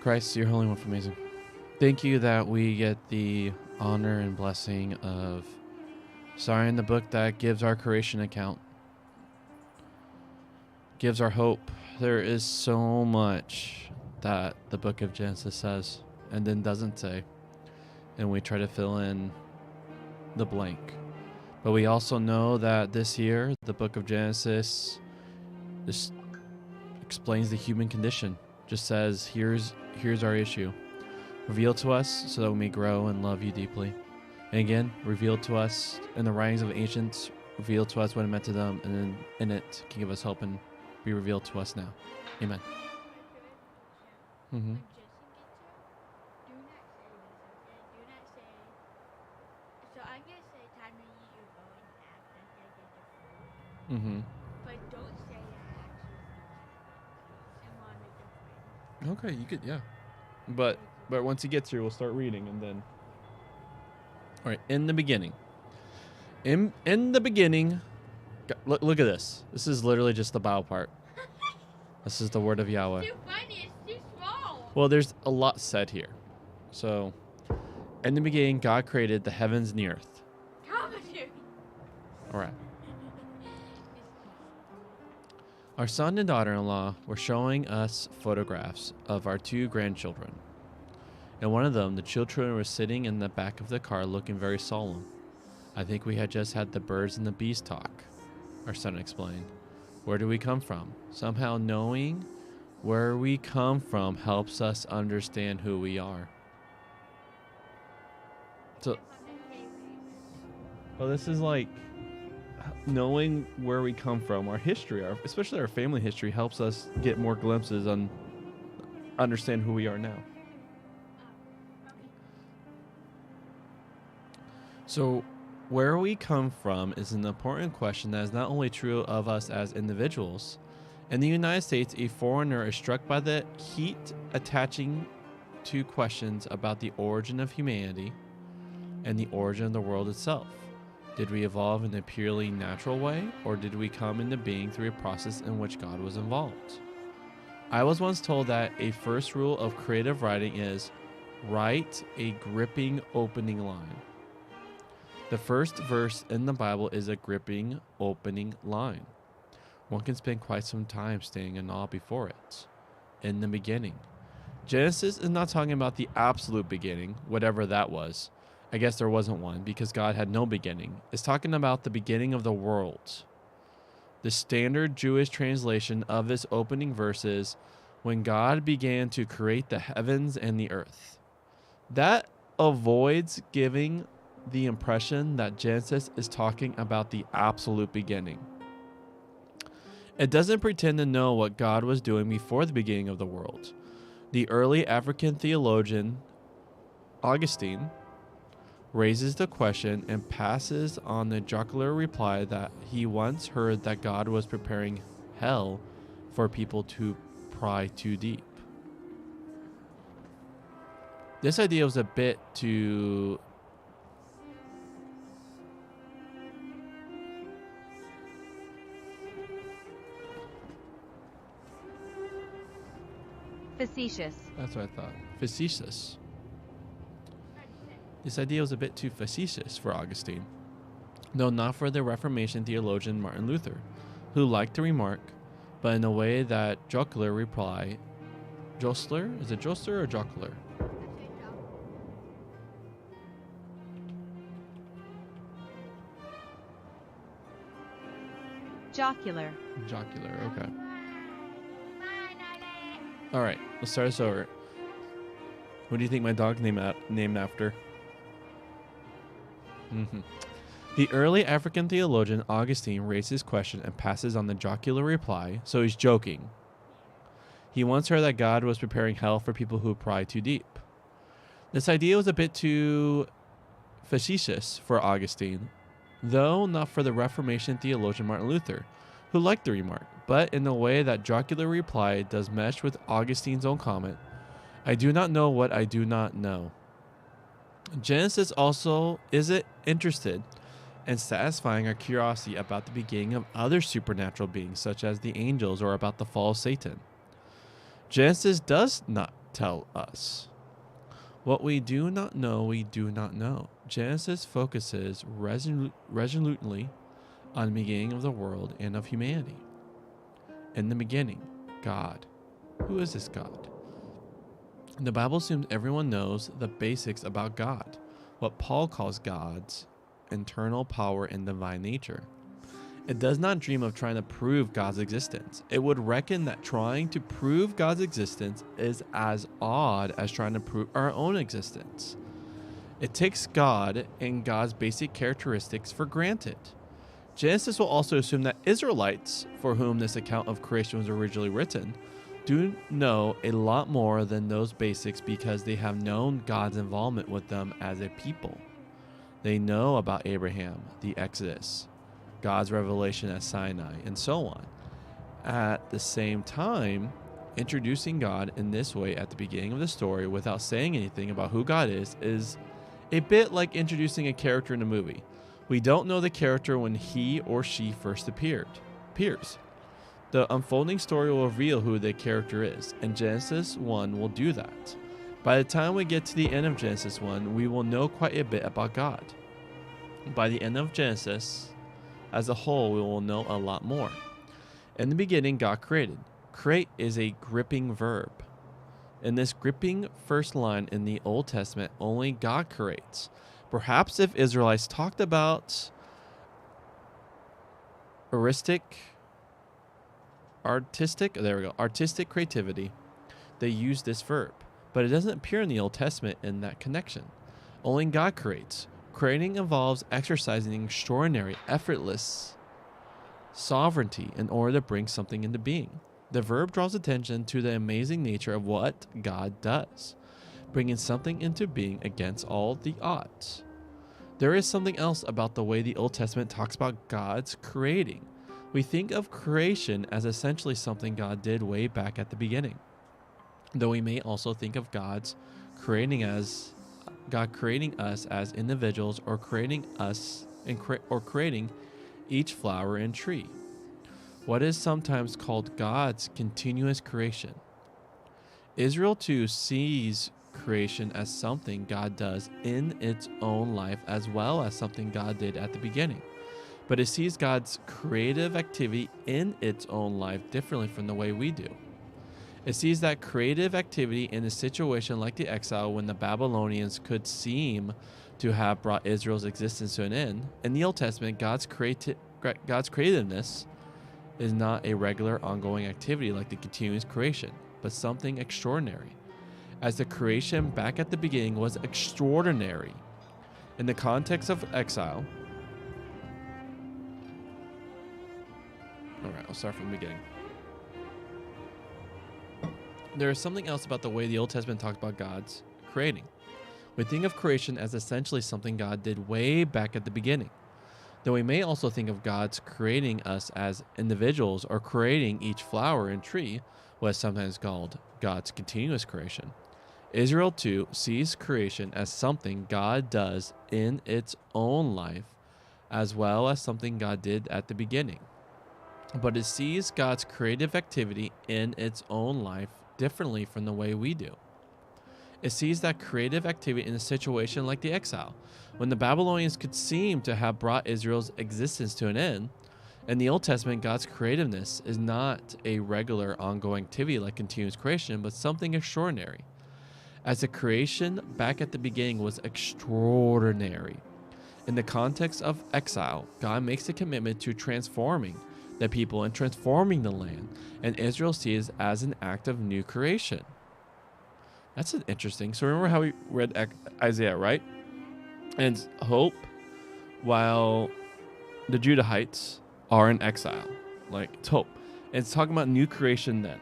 Christ, your Holy One, for amazing. Thank you that we get the honor and blessing of starting the book that gives our creation account, gives our hope. There is so much that the book of Genesis says and then doesn't say, and we try to fill in the blank. But we also know that this year, the book of Genesis just explains the human condition. Just says, here's our issue. Reveal to us so that we may grow and love you deeply. And again, reveal to us in the writings of ancients, reveal to us what it meant to them, and then in it can give us hope and be revealed to us now. Amen. Mm-hmm. Mm-hmm. But don't say that. Okay, you could, yeah. But once he gets here, we'll start reading, and then. All right. In the beginning. In the beginning. Look at this. This is literally just the bow part. This is the word of Yahweh. It's too funny. It's too small. Well, there's a lot said here. So, in the beginning, God created the heavens and the earth. All right. Our son and daughter-in-law were showing us photographs of our two grandchildren. And one of them, the children were sitting in the back of the car looking very solemn. I think we had just had the birds and the bees talk, our son explained. Where do we come from? Somehow knowing where we come from helps us understand who we are. So, well, this is like knowing where we come from, our history, especially our family history, helps us get more glimpses on understand who we are now. So, where we come from is an important question that is not only true of us as individuals. In the United States, a foreigner is struck by the heat attaching to questions about the origin of humanity and the origin of the world itself. Did we evolve in a purely natural way, or did we come into being through a process in which God was involved? I was once told that a first rule of creative writing is write a gripping opening line. The first verse in the Bible is a gripping opening line. One can spend quite some time staying in awe before it. In the beginning. Genesis is not talking about the absolute beginning, whatever that was. I guess there wasn't one because God had no beginning. It's talking about the beginning of the world. The standard Jewish translation of this opening verse is when God began to create the heavens and the earth. That avoids giving the impression that Genesis is talking about the absolute beginning. It doesn't pretend to know what God was doing before the beginning of the world. The early African theologian Augustine raises the question and passes on the jocular reply that he once heard that God was preparing hell for people to pry too deep. This idea was a bit too facetious. That's what I thought. Facetious. This idea was a bit too facetious for Augustine, though not for the Reformation theologian Martin Luther, who liked to remark, but in a way that jocular reply. Jostler? Is it Jostler or jocular? Jocular. Jocular, okay. All right, let's start this over. What do you think my dog's named after? The early African theologian Augustine raised his question and passes on the jocular reply, so he's joking. He once heard that God was preparing hell for people who pry too deep. This idea was a bit too facetious for Augustine, though not for the Reformation theologian Martin Luther, who liked the remark, but in a way that jocular reply does mesh with Augustine's own comment, I do not know what I do not know. Genesis also isn't interested in satisfying our curiosity about the beginning of other supernatural beings, such as the angels, or about the fall of Satan. Genesis does not tell us. What we do not know, we do not know. Genesis focuses resolutely on the beginning of the world and of humanity. In the beginning, God. Who is this God? The Bible assumes everyone knows the basics about God, what Paul calls God's internal power and divine nature. It does not dream of trying to prove God's existence. It would reckon that trying to prove God's existence is as odd as trying to prove our own existence. It takes God and God's basic characteristics for granted. Genesis will also assume that Israelites, for whom this account of creation was originally written, do know a lot more than those basics because they have known God's involvement with them as a people. They know about Abraham, the Exodus, God's revelation at Sinai, and so on. At the same time, introducing God in this way at the beginning of the story without saying anything about who God is a bit like introducing a character in a movie. We don't know the character when he or she first appears. The unfolding story will reveal who the character is, and Genesis 1 will do that. By the time we get to the end of Genesis 1, we will know quite a bit about God. By the end of Genesis, as a whole, we will know a lot more. In the beginning, God created. Create is a gripping verb. In this gripping first line in the Old Testament, only God creates. Perhaps if Israelites talked about artistic creativity, they use this verb, but it doesn't appear in the Old Testament in that connection. Only God creates. Creating involves exercising extraordinary, effortless sovereignty in order to bring something into being. The verb draws attention to the amazing nature of what God does, bringing something into being against all the odds. There is something else about the way the Old Testament talks about God's creating. We think of creation as essentially something God did way back at the beginning, though we may also think of God creating us as individuals, or creating each flower and tree. What is sometimes called God's continuous creation. Israel too sees creation as something God does in its own life as well as something God did at the beginning. But it sees God's creative activity in its own life differently from the way we do. It sees that creative activity in a situation like the exile, when the Babylonians could seem to have brought Israel's existence to an end. In the Old Testament, God's creativeness is not a regular ongoing activity like the continuous creation, but something extraordinary. As the creation back at the beginning was extraordinary. In the context of exile, alright, I'll start from the beginning. There is something else about the way the Old Testament talks about God's creating. We think of creation as essentially something God did way back at the beginning, though we may also think of God's creating us as individuals, or creating each flower and tree, what is sometimes called God's continuous creation. Israel too sees creation as something God does in its own life, as well as something God did at the beginning. But it sees God's creative activity in its own life differently from the way we do. It sees that creative activity in a situation like the exile, when the Babylonians could seem to have brought Israel's existence to an end. In the Old Testament, God's creativeness is not a regular ongoing activity like continuous creation, but something extraordinary. As the creation back at the beginning was extraordinary. In the context of exile, God makes a commitment to transforming the people and transforming the land, and Israel sees it as an act of new creation. That's interesting. So remember how we read Isaiah, right? And it's hope while the Judahites are in exile. Like, it's hope. And it's talking about new creation then.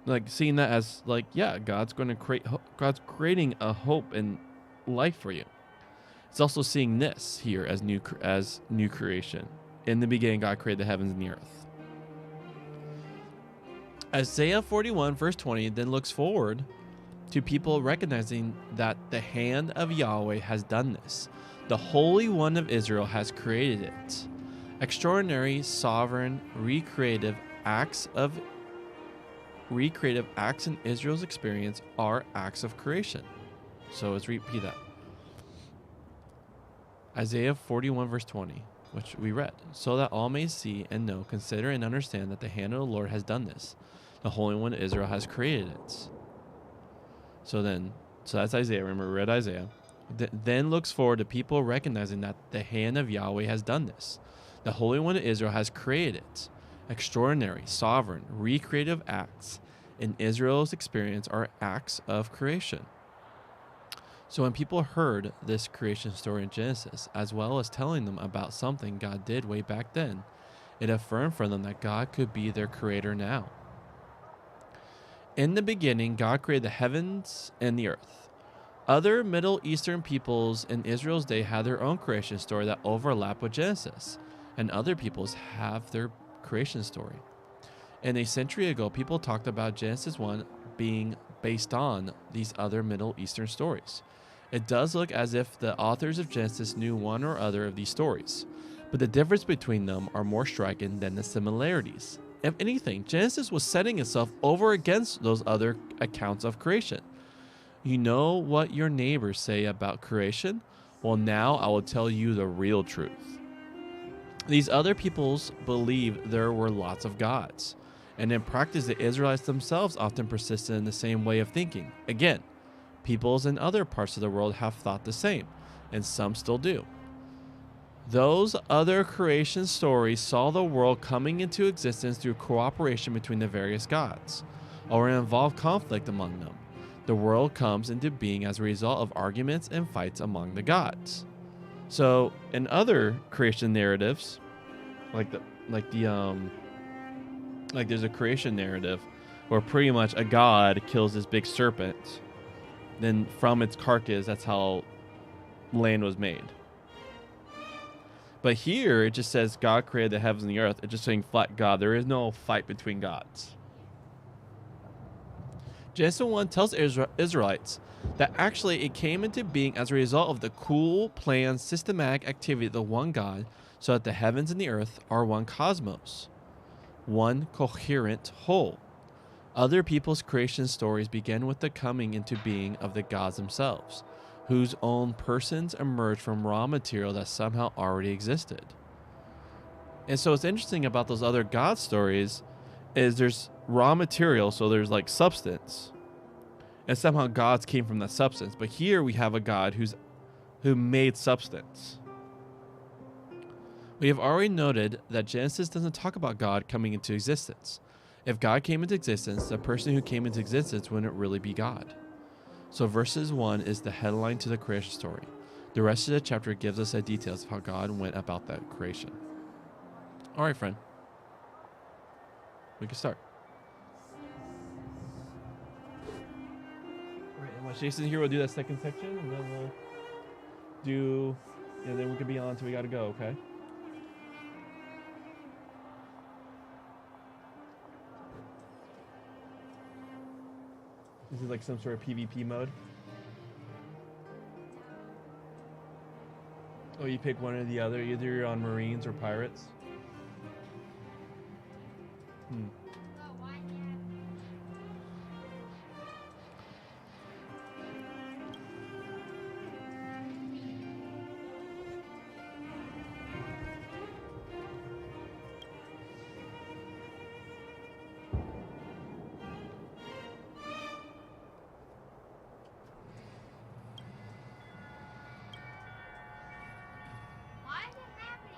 Like, seeing that as, like, yeah, God's going to create, God's creating a hope and life for you. It's also seeing this here as new creation. In the beginning, God created the heavens and the earth. Isaiah 41 verse 20 then looks forward to people recognizing that the hand of Yahweh has done this. The Holy One of Israel has created it. Extraordinary, sovereign, recreative acts of recreative acts in Israel's experience are acts of creation. So let's repeat that. Isaiah 41 verse 20, which we read. So that all may see and know, consider and understand that the hand of the Lord has done this. The Holy One of Israel has created it. So that's Isaiah. Remember, we read Isaiah. Then looks forward to people recognizing that the hand of Yahweh has done this. The Holy One of Israel has created it. Extraordinary, sovereign, recreative acts in Israel's experience are acts of creation. So when people heard this creation story in Genesis, as well as telling them about something God did way back then, it affirmed for them that God could be their creator now. In the beginning, God created the heavens and the earth. Other Middle Eastern peoples in Israel's day had their own creation story that overlapped with Genesis, and other peoples have their creation story. And a century ago, people talked about Genesis 1 being based on these other Middle Eastern stories. It does look as if the authors of Genesis knew one or other of these stories, but the difference between them are more striking than the similarities. If anything, Genesis was setting itself over against those other accounts of creation. You know what your neighbors say about creation? Well, now I will tell you the real truth. These other peoples believed there were lots of gods, and in practice, the Israelites themselves often persisted in the same way of thinking. Again, peoples in other parts of the world have thought the same, and some still do. Those other creation stories saw the world coming into existence through cooperation between the various gods, or involved conflict among them. The world comes into being as a result of arguments and fights among the gods. So, in other creation narratives, like there's a creation narrative where pretty much a god kills this big serpent. Then from its carcass, that's how land was made. But here, it just says God created the heavens and the earth. It's just saying flat God. There is no fight between gods. Genesis 1 tells Israelites that actually it came into being as a result of the cool, planned, systematic activity of the one God, so that the heavens and the earth are one cosmos, one coherent whole. Other people's creation stories begin with the coming into being of the gods themselves, whose own persons emerged from raw material that somehow already existed. And so what's interesting about those other god stories is there's raw material, so there's like substance, and somehow gods came from that substance. But here we have a God who made substance. We have already noted that Genesis doesn't talk about God coming into existence. If God came into existence, the person who came into existence wouldn't really be God. So verses 1 is the headline to the creation story. The rest of the chapter gives us the details of how God went about that creation. All right, friend. We can start. All right, and while Jason's here, we'll do that second section, and then we'll do, and then we can be on until we gotta go, okay? This is like some sort of PvP mode. Oh, you pick one or the other. Either you're on Marines or Pirates. Why is it happening?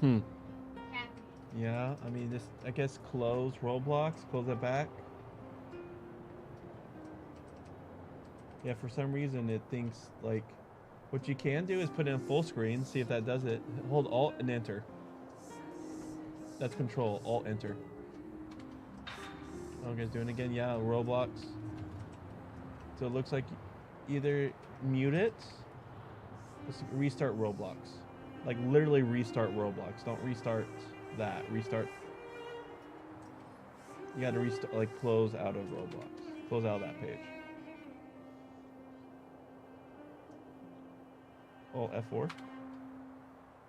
Hmm. Happening. Yeah, I mean, just, I guess close Roblox, close it back. Yeah, for some reason it thinks, like, what you can do is put it in full screen, see if that does it. Hold Alt and Enter. That's Control, Alt, Enter. Oh, guys, doing it again? Yeah, Roblox. So it looks like either mute it Let's restart Roblox. Like literally restart Roblox. Don't restart that. Restart. You gotta restart, like close out of Roblox. Close out of that page. Oh, F4.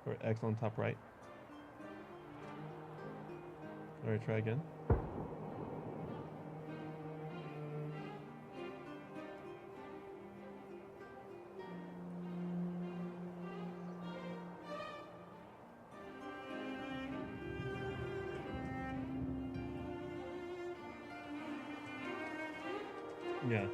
Or X on top right. Alright, try again. Yeah.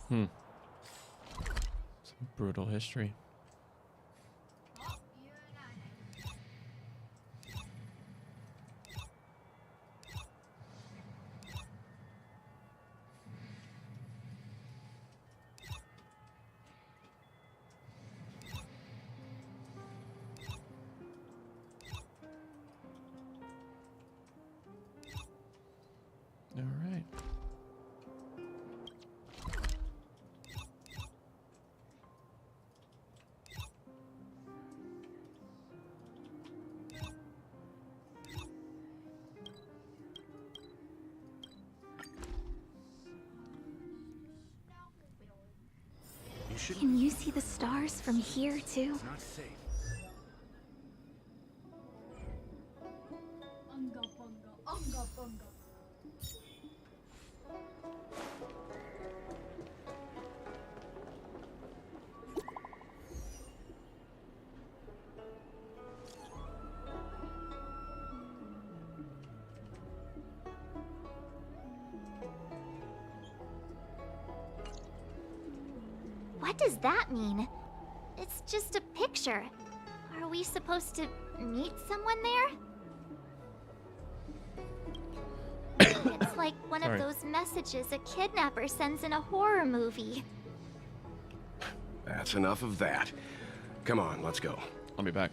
Some brutal history. All right. Can you see the stars from here too? Not safe. What does that mean? It's just a picture. Are we supposed to meet someone there? It's like one of those messages a kidnapper sends in a horror movie. That's enough of that. Come on, let's go. I'll be back.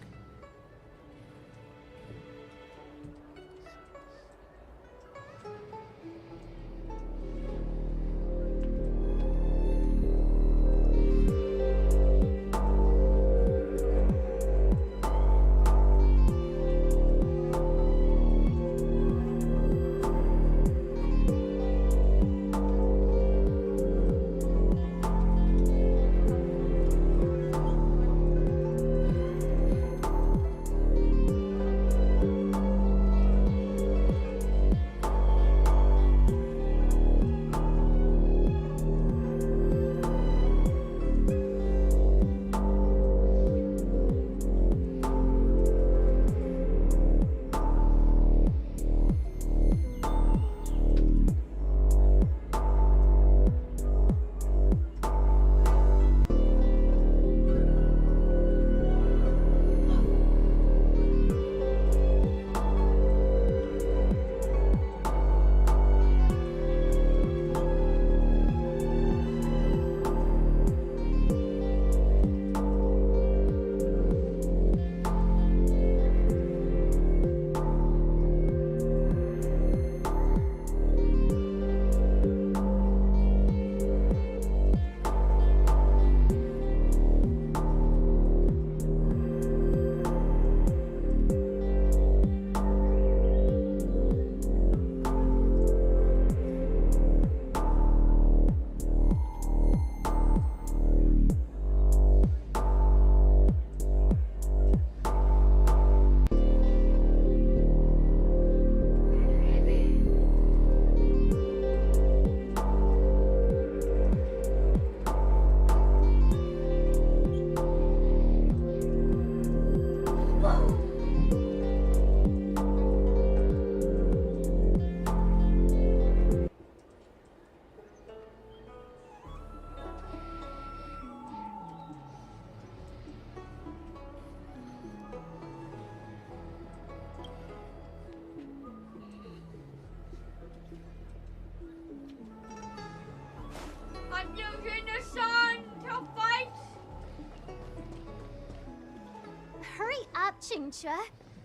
Qingque,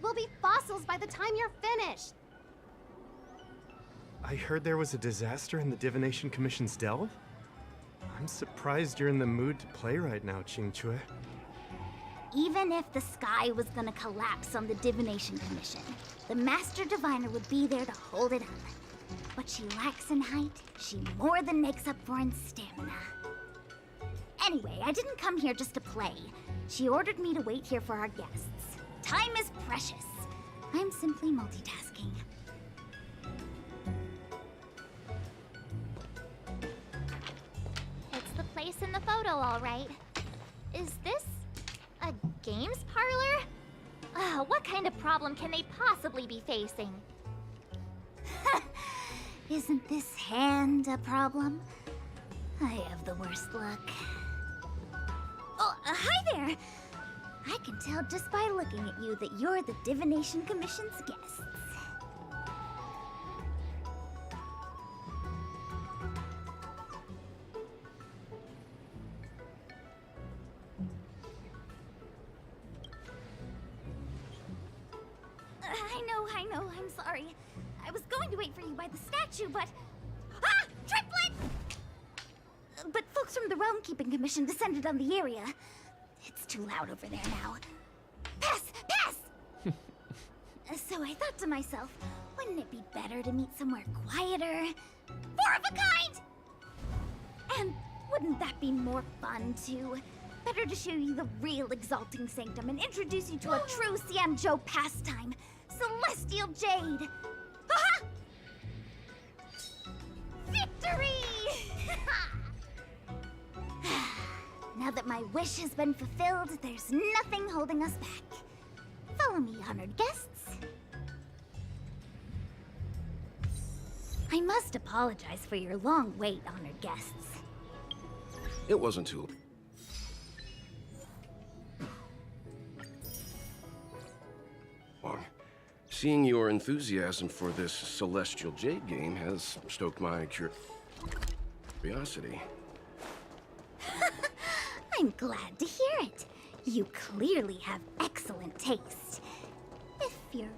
we'll be fossils by the time you're finished. I heard there was a disaster in the Divination Commission's delve? I'm surprised you're in the mood to play right now, Qingque. Even if the sky was gonna collapse on the Divination Commission, the Master Diviner would be there to hold it up. What she lacks in height, she more than makes up for in stamina. Anyway, I didn't come here just to play. She ordered me to wait here for our guests. Time is precious. I'm simply multitasking. It's the place in the photo, all right. Is this a games parlor? What kind of problem can they possibly be facing? Isn't this hand a problem? I have the worst luck. Oh, hi there! I can tell just by looking at you that you're the Divination Commission's guests. I know, I'm sorry. I was going to wait for you by the statue, but... Ah! Triplet! But folks from the Realm Keeping Commission descended on the area. It's too loud over there now. Pass! Pass! So I thought to myself, wouldn't it be better to meet somewhere quieter? Four of a kind! And wouldn't that be more fun, too? Better to show you the real Exalting Sanctum and introduce you to a true Xianzhou pastime, Celestial Jade! Aha! Victory! Now that my wish has been fulfilled, there's nothing holding us back. Follow me, honored guests. I must apologize for your long wait, honored guests. It wasn't too long. Seeing your enthusiasm for this Celestial Jade game has stoked my curiosity. I'm glad to hear it. You clearly have excellent taste. If you're...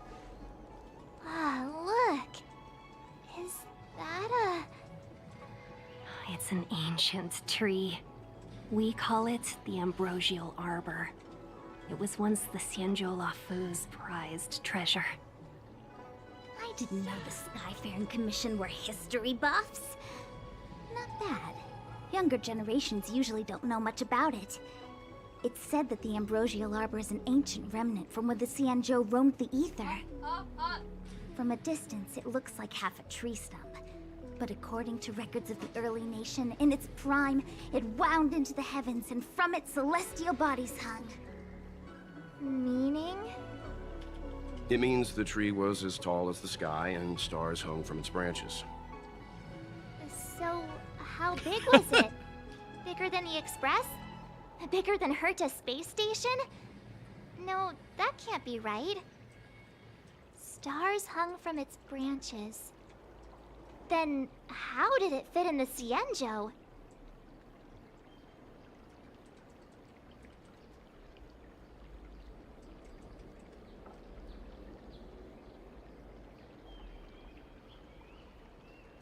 Ah, look. Is that a... It's an ancient tree. We call it the Ambrosial Arbor. It was once the Xianzhou Lafu's prized treasure. I didn't know the Skyfaring Commission were history buffs. Not bad. Younger generations usually don't know much about it. It's said that the Ambrosial Arbor is an ancient remnant from when the Xianzhou roamed the ether. From a distance, it looks like half a tree stump. But according to records of the early nation, in its prime, it wound into the heavens and from it celestial bodies hung. Meaning? It means the tree was as tall as the sky and stars hung from its branches. So, how big was it? Bigger than the Express? Bigger than Herta Space Station? No, that can't be right. Stars hung from its branches. Then, how did it fit in the Xianzhou?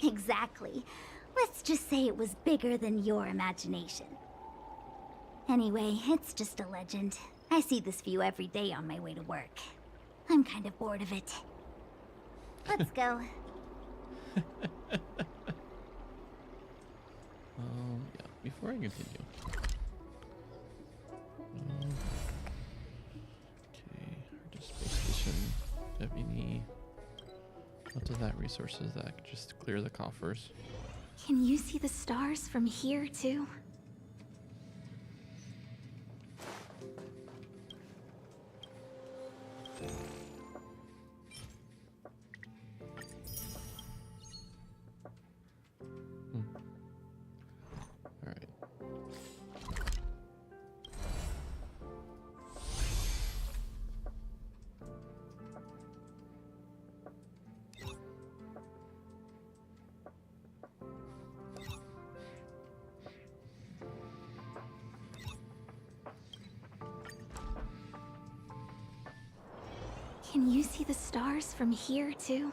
Exactly. Let's just say it was bigger than your imagination. Anyway, it's just a legend. I see this view every day on my way to work. I'm kind of bored of it. Let's go. Yeah, before I continue. Okay, just space station. Do we need... What does that resources that could just clear the coffers? Can you see the stars from here, too? All right. Can you see the stars from here, too?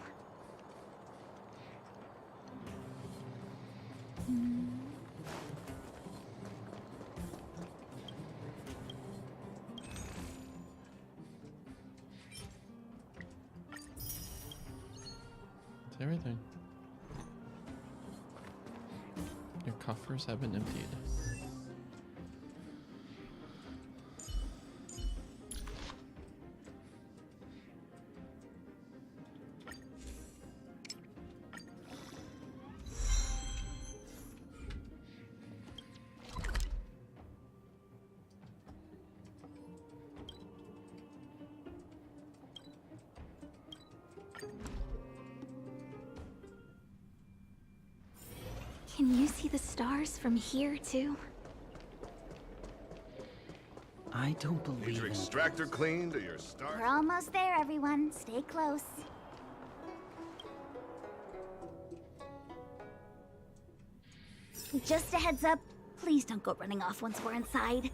It's everything. Your coffers have been emptied. Can you see the stars from here, too? I don't Need believe your in extractor cleaned or your start? We're almost there, everyone. Stay close. Just a heads up, please don't go running off once we're inside.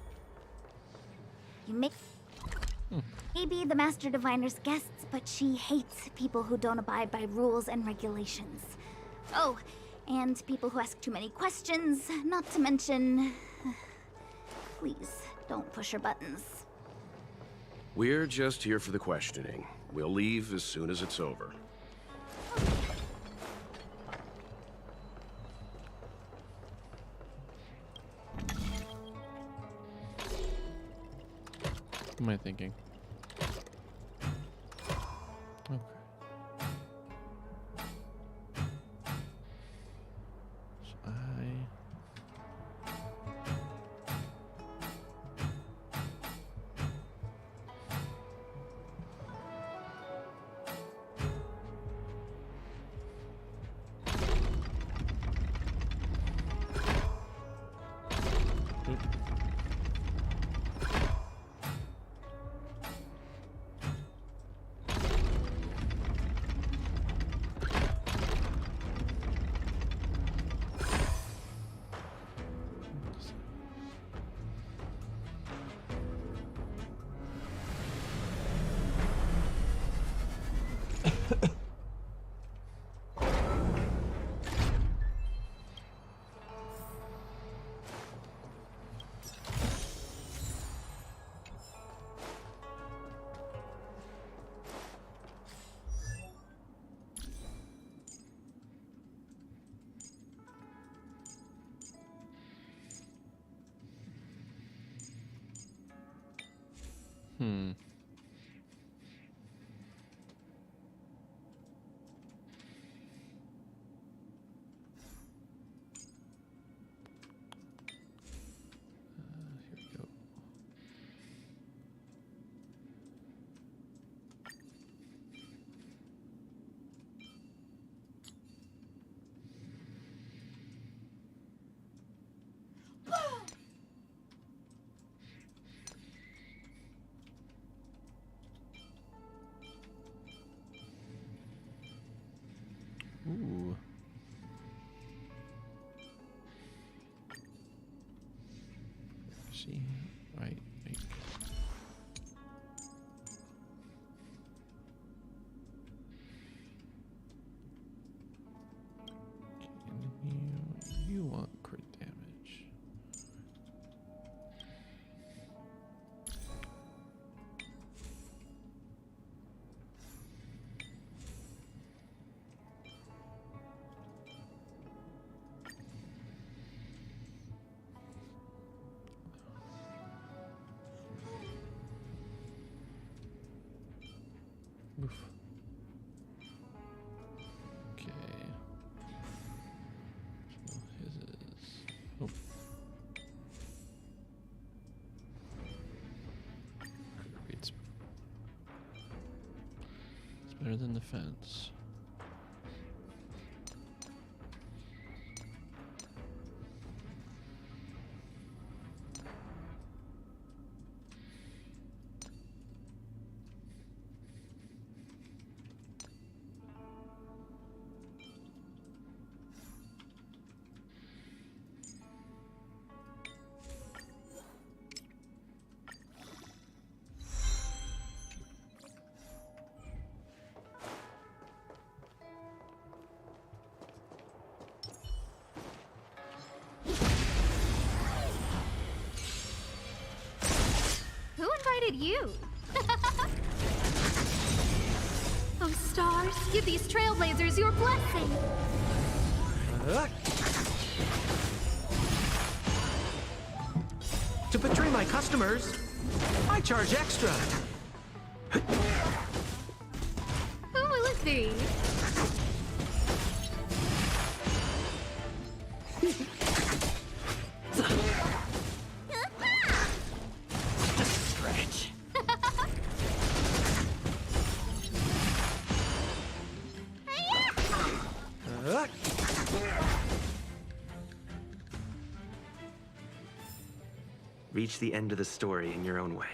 You may be the Master Diviner's guests, but she hates people who don't abide by rules and regulations. Oh, and people who ask too many questions, not to mention... Please, don't push her buttons. We're just here for the questioning. We'll leave as soon as it's over. What am I thinking? Okay. So here we go. Ooh. See, right. You want crit damage. Oof. Okay. So his is. Oh. It's better than the fence. at you. Oh, stars, give these trailblazers your blessing. To betray my customers, I charge extra. Who will it be? Stretch. Reach the end of the story in your own way.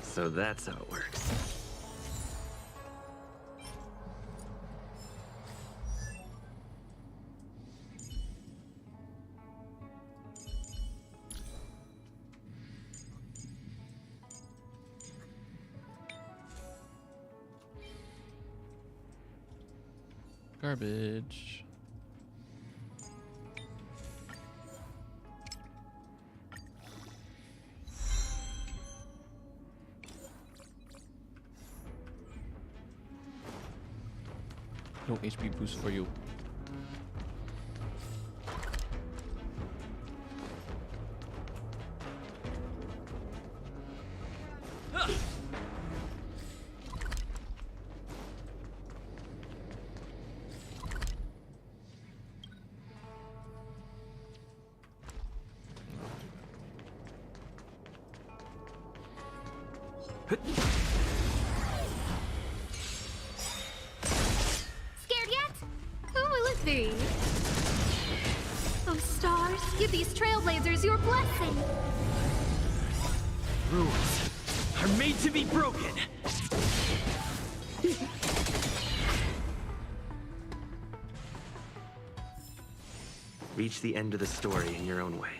So that's how it works. Garbage. No HP boost for you. Scared yet? Who will it be? Oh, stars, give these trailblazers your blessing. Rules are made to be broken. Reach the end of the story in your own way.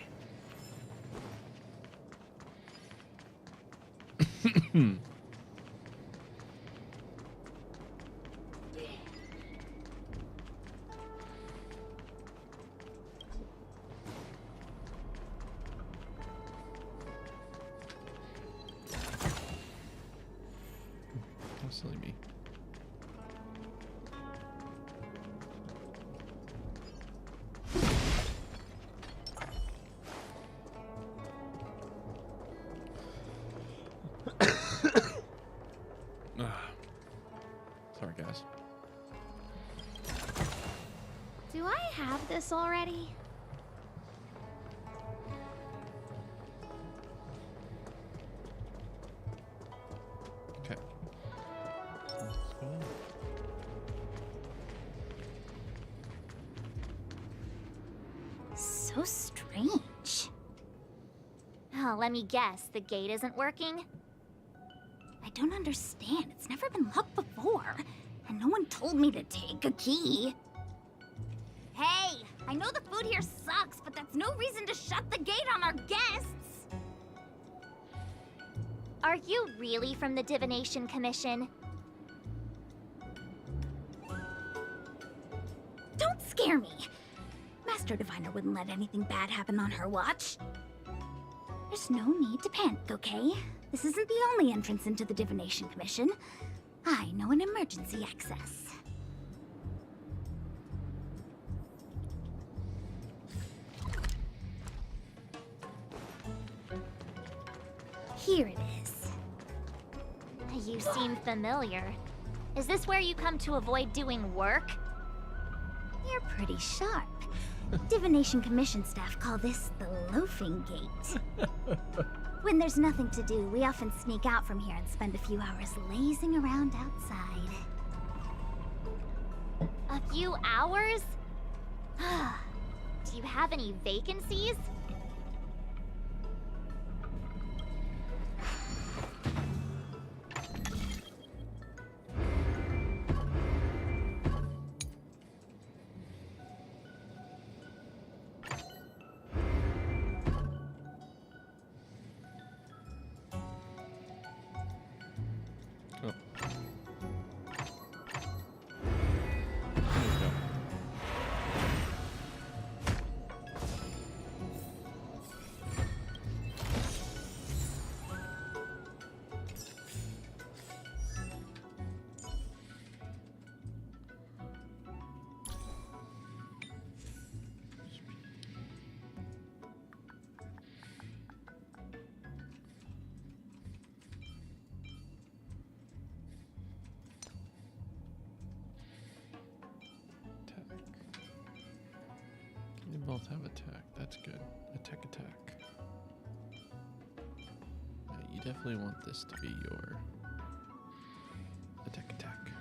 Don't silly me. Sorry, guys. Do I have this already? Okay. Let's go. So strange. Oh, let me guess, the gate isn't working? I don't understand. It's never been locked before, and no one told me to take a key. Hey, I know the food here sucks, but that's no reason to shut the gate on our guests. Are you really from the Divination Commission? Don't scare me. Master Diviner wouldn't let anything bad happen on her watch. There's no need to panic, okay? This isn't the only entrance into the Divination Commission. I know an emergency access. Here it is. You seem familiar. Is this where you come to avoid doing work? You're pretty sharp. Divination Commission staff call this the loafing gate. When there's nothing to do, we often sneak out from here and spend a few hours lazing around outside. A few hours? Do you have any vacancies? Oh. There we go. Attack. They both have attack. That's good. Attack, attack. Yeah, you definitely want this to be your attack, attack.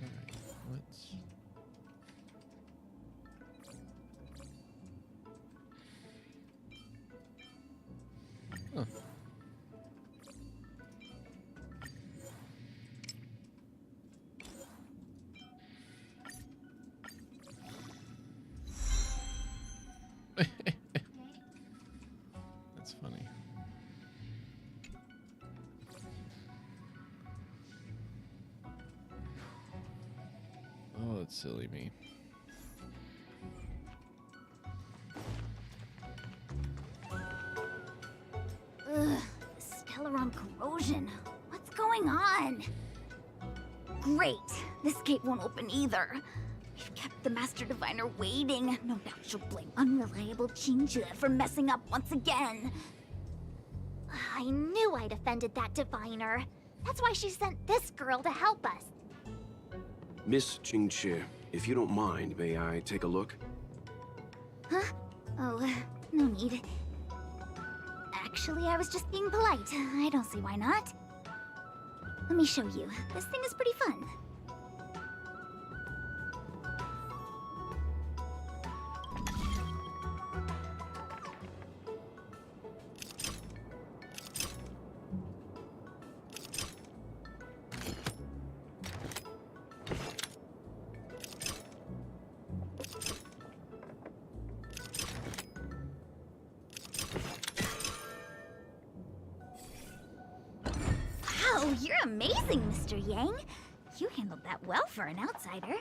Alright, let's. Huh. That's funny. Oh, that's silly me. Ugh, Stellaron corrosion. What's going on? Great. This gate won't open either. We've kept the Master Diviner waiting. No doubt she'll blame unreliable Qingzhe for messing up once again. I knew I'd offended that Diviner. That's why she sent this girl to help us. Miss Qingzhe, if you don't mind, may I take a look? Huh? Oh, no need. Actually, I was just being polite. I don't see why not. Let me show you. This thing is pretty fun. Wow, you're amazing, Mr. Yang. You handled that well for an outsider.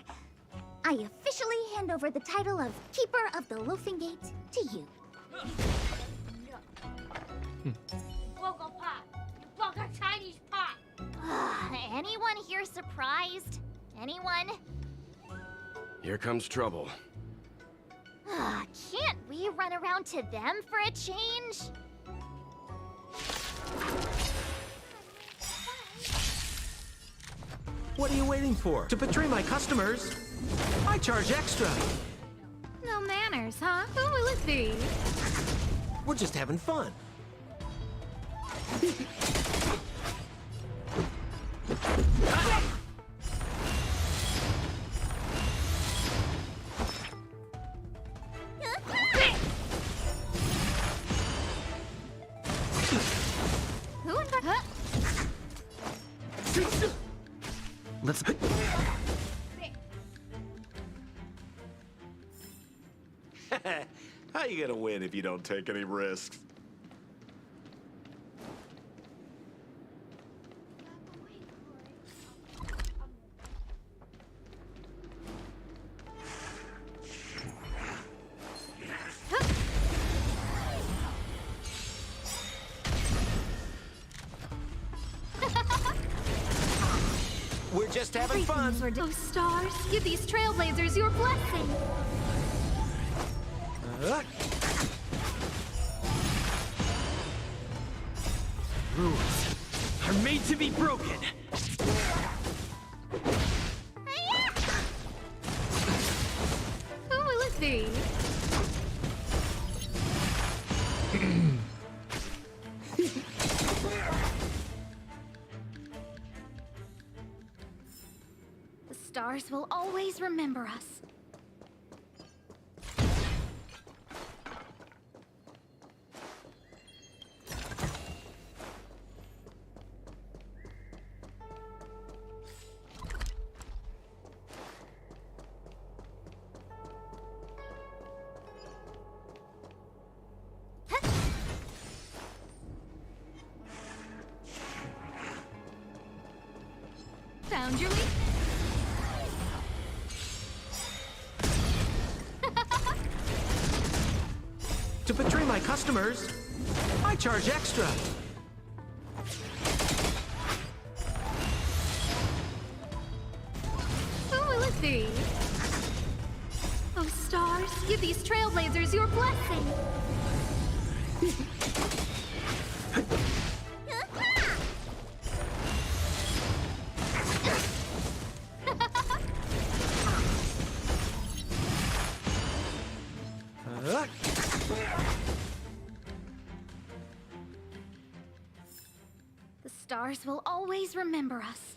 I officially hand over the title of Keeper of the Loafing Gate to you. Local pot. You broke our Chinese pot. Anyone here surprised? Anyone? Here comes trouble. Can't we run around to them for a change? What are you waiting for? To betray my customers? I charge extra. No manners, huh? Who will it be? We're just having fun. Who in the... Let's. How you gonna win if you don't take any risks? We're just having fun. Oh, stars, give these trailblazers your blessing. Rules are made to be broken. Who will it be? stars will always remember us. Found your weakness. To betray my customers, I charge extra. Who will it be? Oh, stars, give these trailblazers your blessing. The stars will always remember us.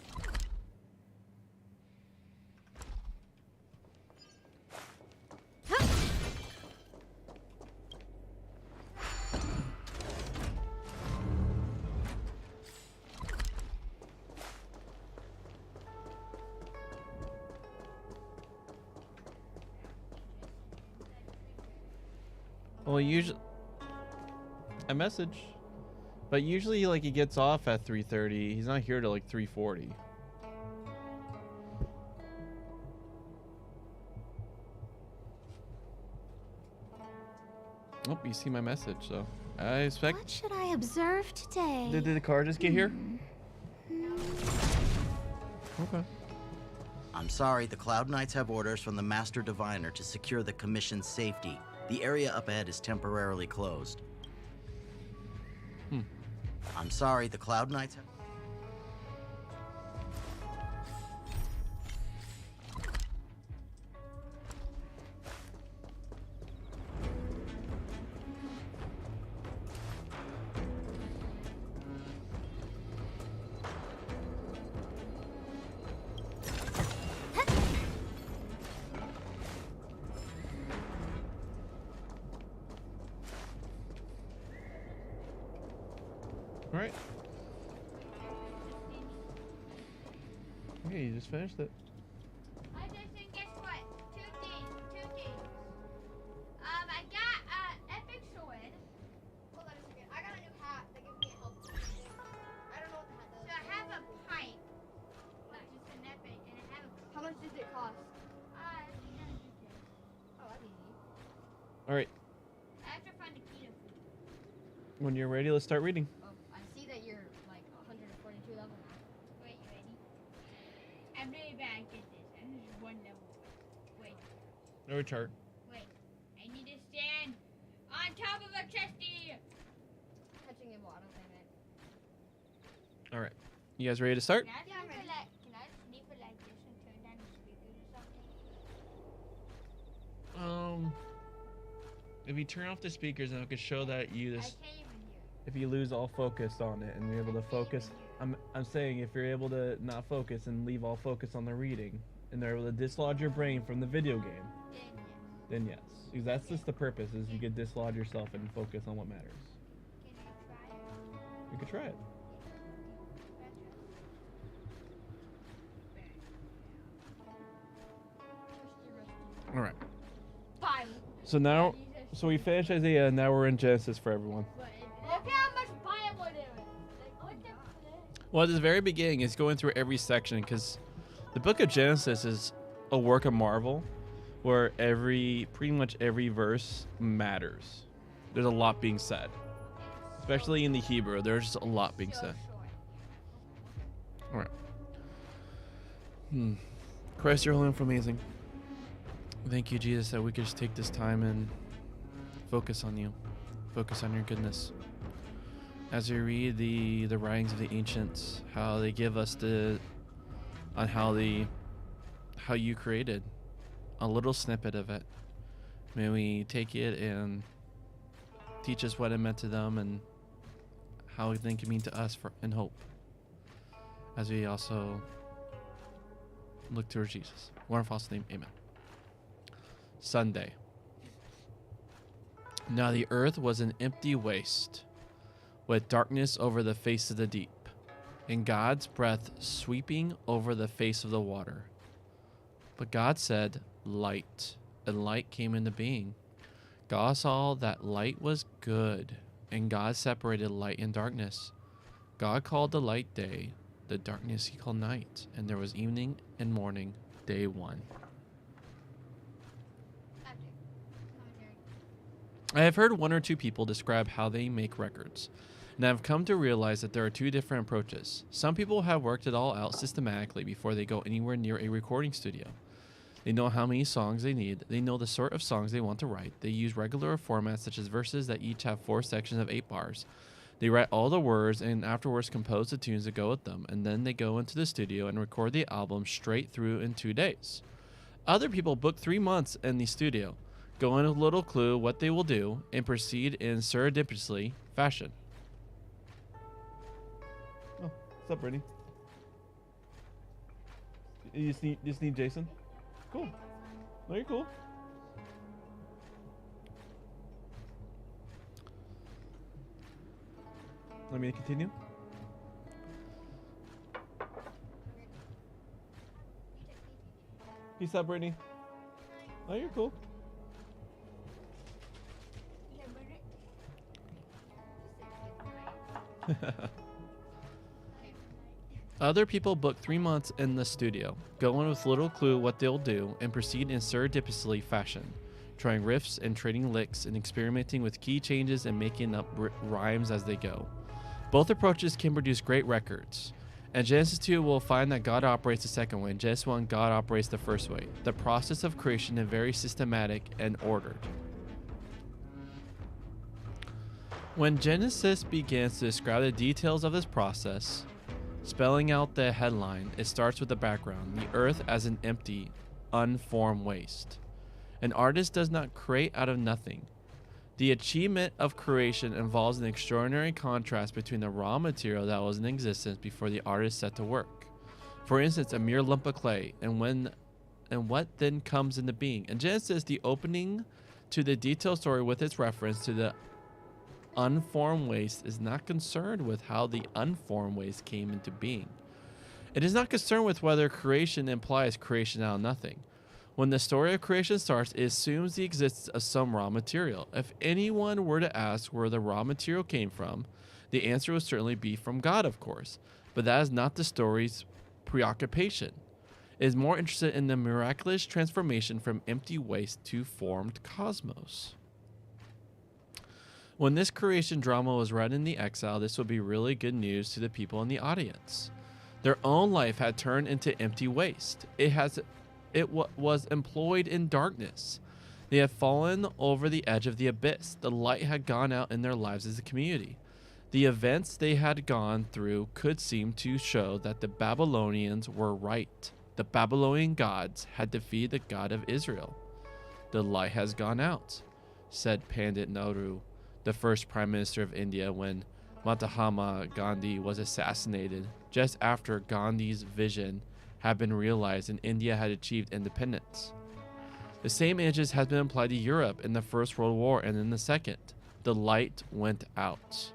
Well, usually I message, but usually like he gets off at 3:30. He's not here till like 3:40. Oh, you see my message, so I expect. What should I observe today? Did the car just get here? Okay. I'm sorry, the Cloud Knights have orders from the Master Diviner to secure the Commission's safety. The area up ahead is temporarily closed. I'm sorry, the Cloud Knights have... All right. Okay, you just finished it. I just think guess what? Two things. I got epic sword. Hold on a second. I got a new hat that gives me a health boost. I don't know what the hat does. So I have a pipe, which is an epic, and I have a. How much does it cost? $350. Oh, that's easy. All right. I have to find a key to. When you're ready, let's start reading. Oh, I see that you're like 142 level now. Wait, you ready? I'm really bad at this. I'm just one level. Wait, No chart. wait. I need to stand on top of a chesty. Touching the bottom, I meant. All right. You guys ready to start? Can I sleep it like this and turn down the speakers or something? If you turn off the speakers, then it could show that you I just. can't even hear. If you lose all focus on it and you're able to focus, I'm saying if you're able to not focus and leave all focus on the reading, and they're able to dislodge your brain from the video game, then yes, because that's just the purpose, is you could dislodge yourself and focus on what matters. Can I try it? You could try it. All right. Bible. So now, so we finished Isaiah. Now we're in Genesis for everyone. Look how much Bible there is. Like, what the flip? Well, at the very beginning, it's going through every section because the book of Genesis is a work of marvel, where pretty much every verse matters. There's a lot being said, especially in the Hebrew. There's just a lot being said. All right. Christ, you're holy and amazing. Thank you, Jesus, that we could just take this time and focus on you, focus on your goodness. As we read the writings of the ancients, how they give us on how you created a little snippet of it. May we take it and teach us what it meant to them and how it can mean to us in hope. As we also look to Jesus. One false name. Amen. Sunday. Now the earth was an empty waste, with darkness over the face of the deep, and God's breath sweeping over the face of the water. But God said, "Light," and light came into being. God saw that light was good, and God separated light and darkness. God called the light day, the darkness he called night, and there was evening and morning, day one. I have heard one or two people describe how they make records, and I've come to realize that there are two different approaches. Some people have worked it all out systematically before they go anywhere near a recording studio. They know how many songs they need. They know the sort of songs they want to write. They use regular formats such as verses that each have 4 sections of 8 bars. They write all the words and afterwards compose the tunes that go with them, and then they go into the studio and record the album straight through in 2 days. Other people book 3 months in the studio, go in with a little clue what they will do, and proceed in serendipitously fashion. Oh, what's up, Brittany? You just need Jason? Cool. No, you're cool. Want me to continue? Peace out, Brittany. Oh, you're cool. Other people book 3 months in the studio, go in with little clue what they'll do, and proceed in serendipitously fashion, trying riffs and trading licks and experimenting with key changes and making up rhymes as they go. Both approaches can produce great records. And Genesis 2 will find that God operates the second way, and Genesis 1, God operates the first way. The process of creation is very systematic and ordered. When Genesis begins to describe the details of this process, spelling out the headline, it starts with the background, the earth as an empty, unformed waste. An artist does not create out of nothing. The achievement of creation involves an extraordinary contrast between the raw material that was in existence before the artist set to work. For instance, a mere lump of clay, and what then comes into being. In Genesis, the opening to the detailed story with its reference to the unformed waste is not concerned with how the unformed waste came into being. It is not concerned with whether creation implies creation out of nothing. When the story of creation starts, it assumes the existence of some raw material. If anyone were to ask where the raw material came from, the answer would certainly be from God, of course. But that is not the story's preoccupation. It is more interested in the miraculous transformation from empty waste to formed cosmos. When this creation drama was read in the exile, this would be really good news to the people in the audience. Their own life had turned into empty waste. It was employed in darkness. They had fallen over the edge of the abyss. The light had gone out in their lives as a community. The events they had gone through could seem to show that the Babylonians were right. The Babylonian gods had defeated the God of Israel. The light has gone out, said Pandit Nehru, the first Prime Minister of India, when Mahatma Gandhi was assassinated, just after Gandhi's vision had been realized and India had achieved independence. The same images has been applied to Europe in the First World War and in the Second. The light went out.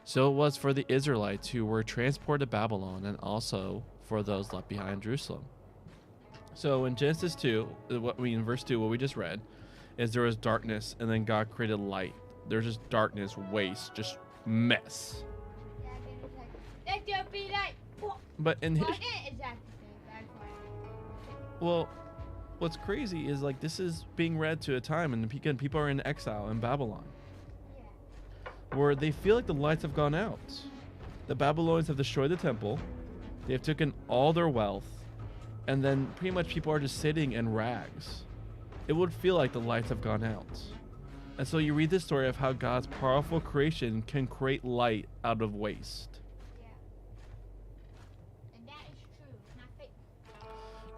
So it was for the Israelites who were transported to Babylon, and also for those left behind in Jerusalem. So in Genesis 2, in verse 2, what we just read, is there was darkness, and then God created light. There's just darkness, waste, just mess. But in his, well, what's crazy is like this is being read to a time, and again, people are in exile in Babylon, where they feel like the lights have gone out. The Babylonians have destroyed the temple. They have taken all their wealth, and then pretty much people are just sitting in rags. It would feel like the lights have gone out. And so you read this story of how God's powerful creation can create light out of waste. And that is true, not fake.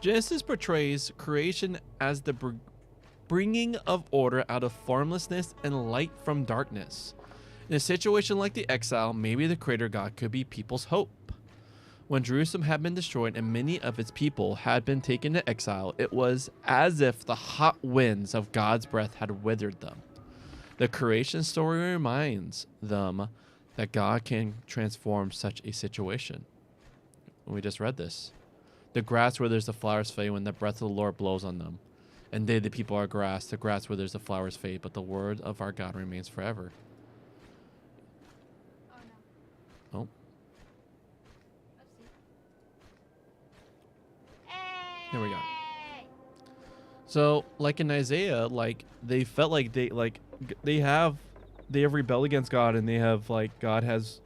Genesis portrays creation as the bringing of order out of formlessness and light from darkness. In a situation like the exile, maybe the Creator God could be people's hope. When Jerusalem had been destroyed and many of its people had been taken to exile, it was as if the hot winds of God's breath had withered them. The creation story reminds them that God can transform such a situation. We just read this. The grass withers, the flowers fade when the breath of the Lord blows on them. And they, the people, are grass. The grass withers, the flowers fade, but the word of our God remains forever. Oh. Here we go. So, like in Isaiah, like they felt like they have rebelled against God, and they have God has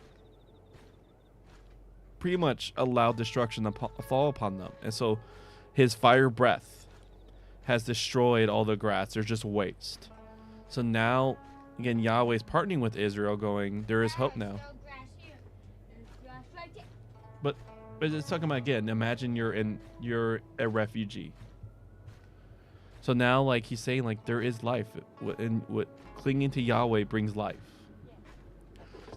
pretty much allowed destruction to fall upon them, and so His fire breath has destroyed all the grass. There's just waste. So now, again, Yahweh's partnering with Israel, going, there is hope now. But it's talking about, again, imagine you're a refugee. So now, like he's saying, like there is life, and what clinging to Yahweh brings life.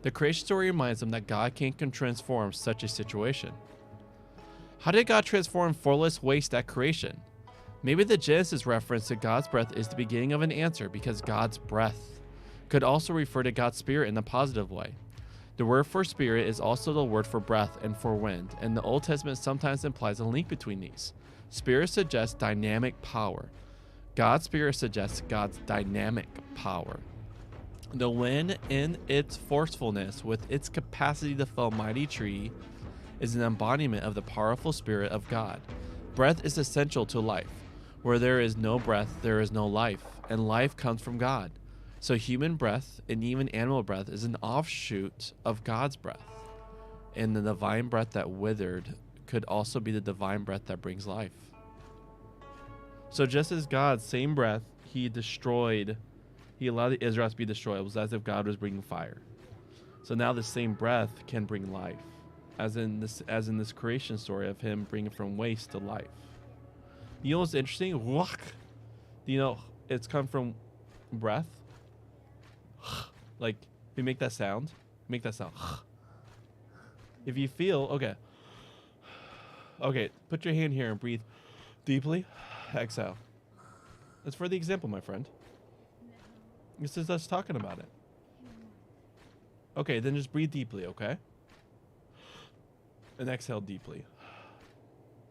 The creation story reminds them that God can transform such a situation. How did God transform formless waste at creation? Maybe the Genesis reference to God's breath is the beginning of an answer, because God's breath could also refer to God's spirit in a positive way. The word for spirit is also the word for breath and for wind, and the Old Testament sometimes implies a link between these. Spirit suggests dynamic power. God's spirit suggests God's dynamic power. The wind, in its forcefulness, with its capacity to fell mighty tree, is an embodiment of the powerful spirit of God. Breath is essential to life. Where there is no breath, there is no life, and life comes from God. So human breath and even animal breath is an offshoot of God's breath. And the divine breath that withered could also be the divine breath that brings life. So just as God's same breath, He allowed the Israelites to be destroyed. It was as if God was bringing fire. So now the same breath can bring life, as in this creation story of Him bringing from waste to life. You know what's interesting? Ruach. Do you know it's come from breath? Like, we make that sound. Make that sound. If you feel, okay, put your hand here and breathe deeply. Exhale. That's for the example, my friend. This is us talking about it. Okay, then just breathe deeply, okay? And exhale deeply.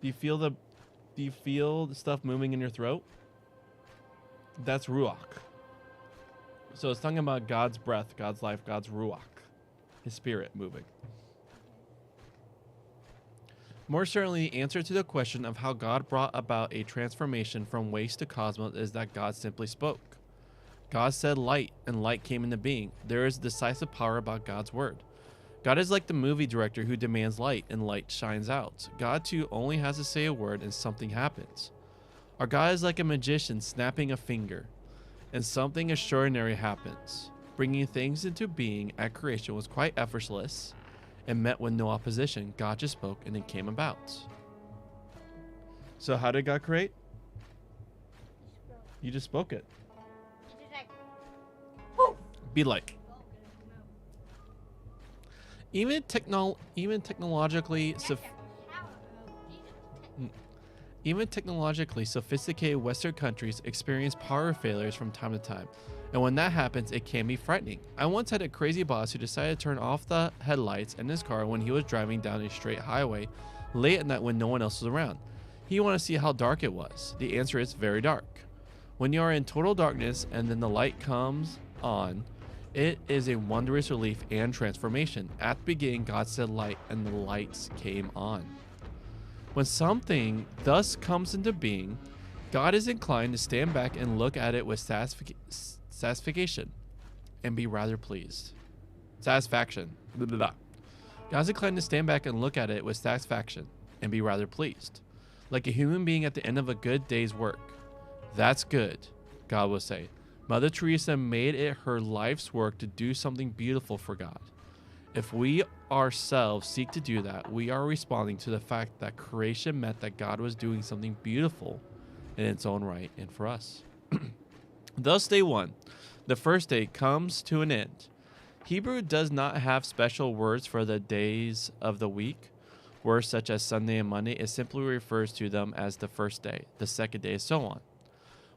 Do you feel the stuff moving in your throat? That's ruach. So it's talking about God's breath, God's life, God's ruach, His spirit moving. More certainly, the answer to the question of how God brought about a transformation from waste to cosmos is that God simply spoke. God said light, and light came into being. There is decisive power about God's word. God is like the movie director who demands light, and light shines out. God too only has to say a word and something happens. Our God is like a magician snapping a finger, and something extraordinary happens. Bringing things into being at creation was quite effortless and met with no opposition. God just spoke and it came about. So how did God create? You just spoke it. Be light. Even technologically sophisticated Western countries experience power failures from time to time, and when that happens, it can be frightening. I once had a crazy boss who decided to turn off the headlights in his car when he was driving down a straight highway late at night when no one else was around. He wanted to see how dark it was. The answer is very dark. When you are in total darkness and then the light comes on, it is a wondrous relief and transformation. At the beginning, God said light, and the lights came on. When something thus comes into being, God is inclined to stand back and look at it with satisfaction and be rather pleased. Satisfaction. Blah, blah, blah. God is inclined to stand back and look at it with satisfaction and be rather pleased, like a human being at the end of a good day's work. That's good, God will say. Mother Teresa made it her life's work to do something beautiful for God. If we ourselves seek to do that, we are responding to the fact that creation meant that God was doing something beautiful in its own right and for us. Thus, day one, the first day, comes to an end. Hebrew does not have special words for the days of the week. Words such as Sunday and Monday, it simply refers to them as the first day, the second day, so on.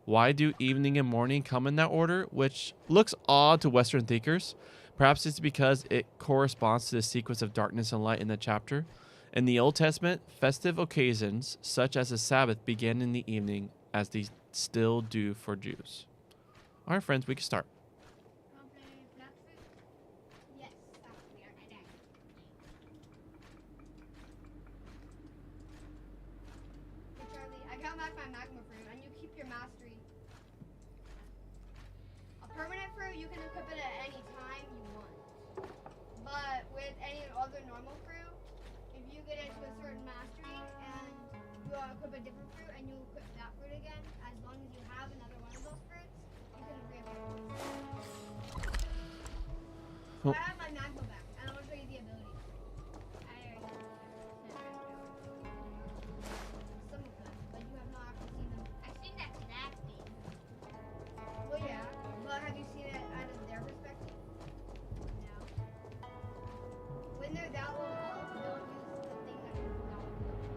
Why do evening and morning come in that order, which looks odd to Western thinkers? Perhaps it's because it corresponds to the sequence of darkness and light in the chapter. In the Old Testament, festive occasions, such as the Sabbath, began in the evening, as they still do for Jews. All right, friends, we can start. Yes. Hey Charlie, I got back my magma fruit, and you keep your mastery. A permanent fruit, you can equip it at any time you want. But with any other normal fruit, if you get into a certain mastery and you want to equip a different fruit and you equip that fruit again, as long as you have another one of those fruits, you can re-equip it. So I have my magma back, and I want to show you the ability. Some of them, but you have not actually seen them. I've seen that crafting. Well, yeah, but have you seen it out of their perspective? No. When they're that low health, don't use the thing that is not low health.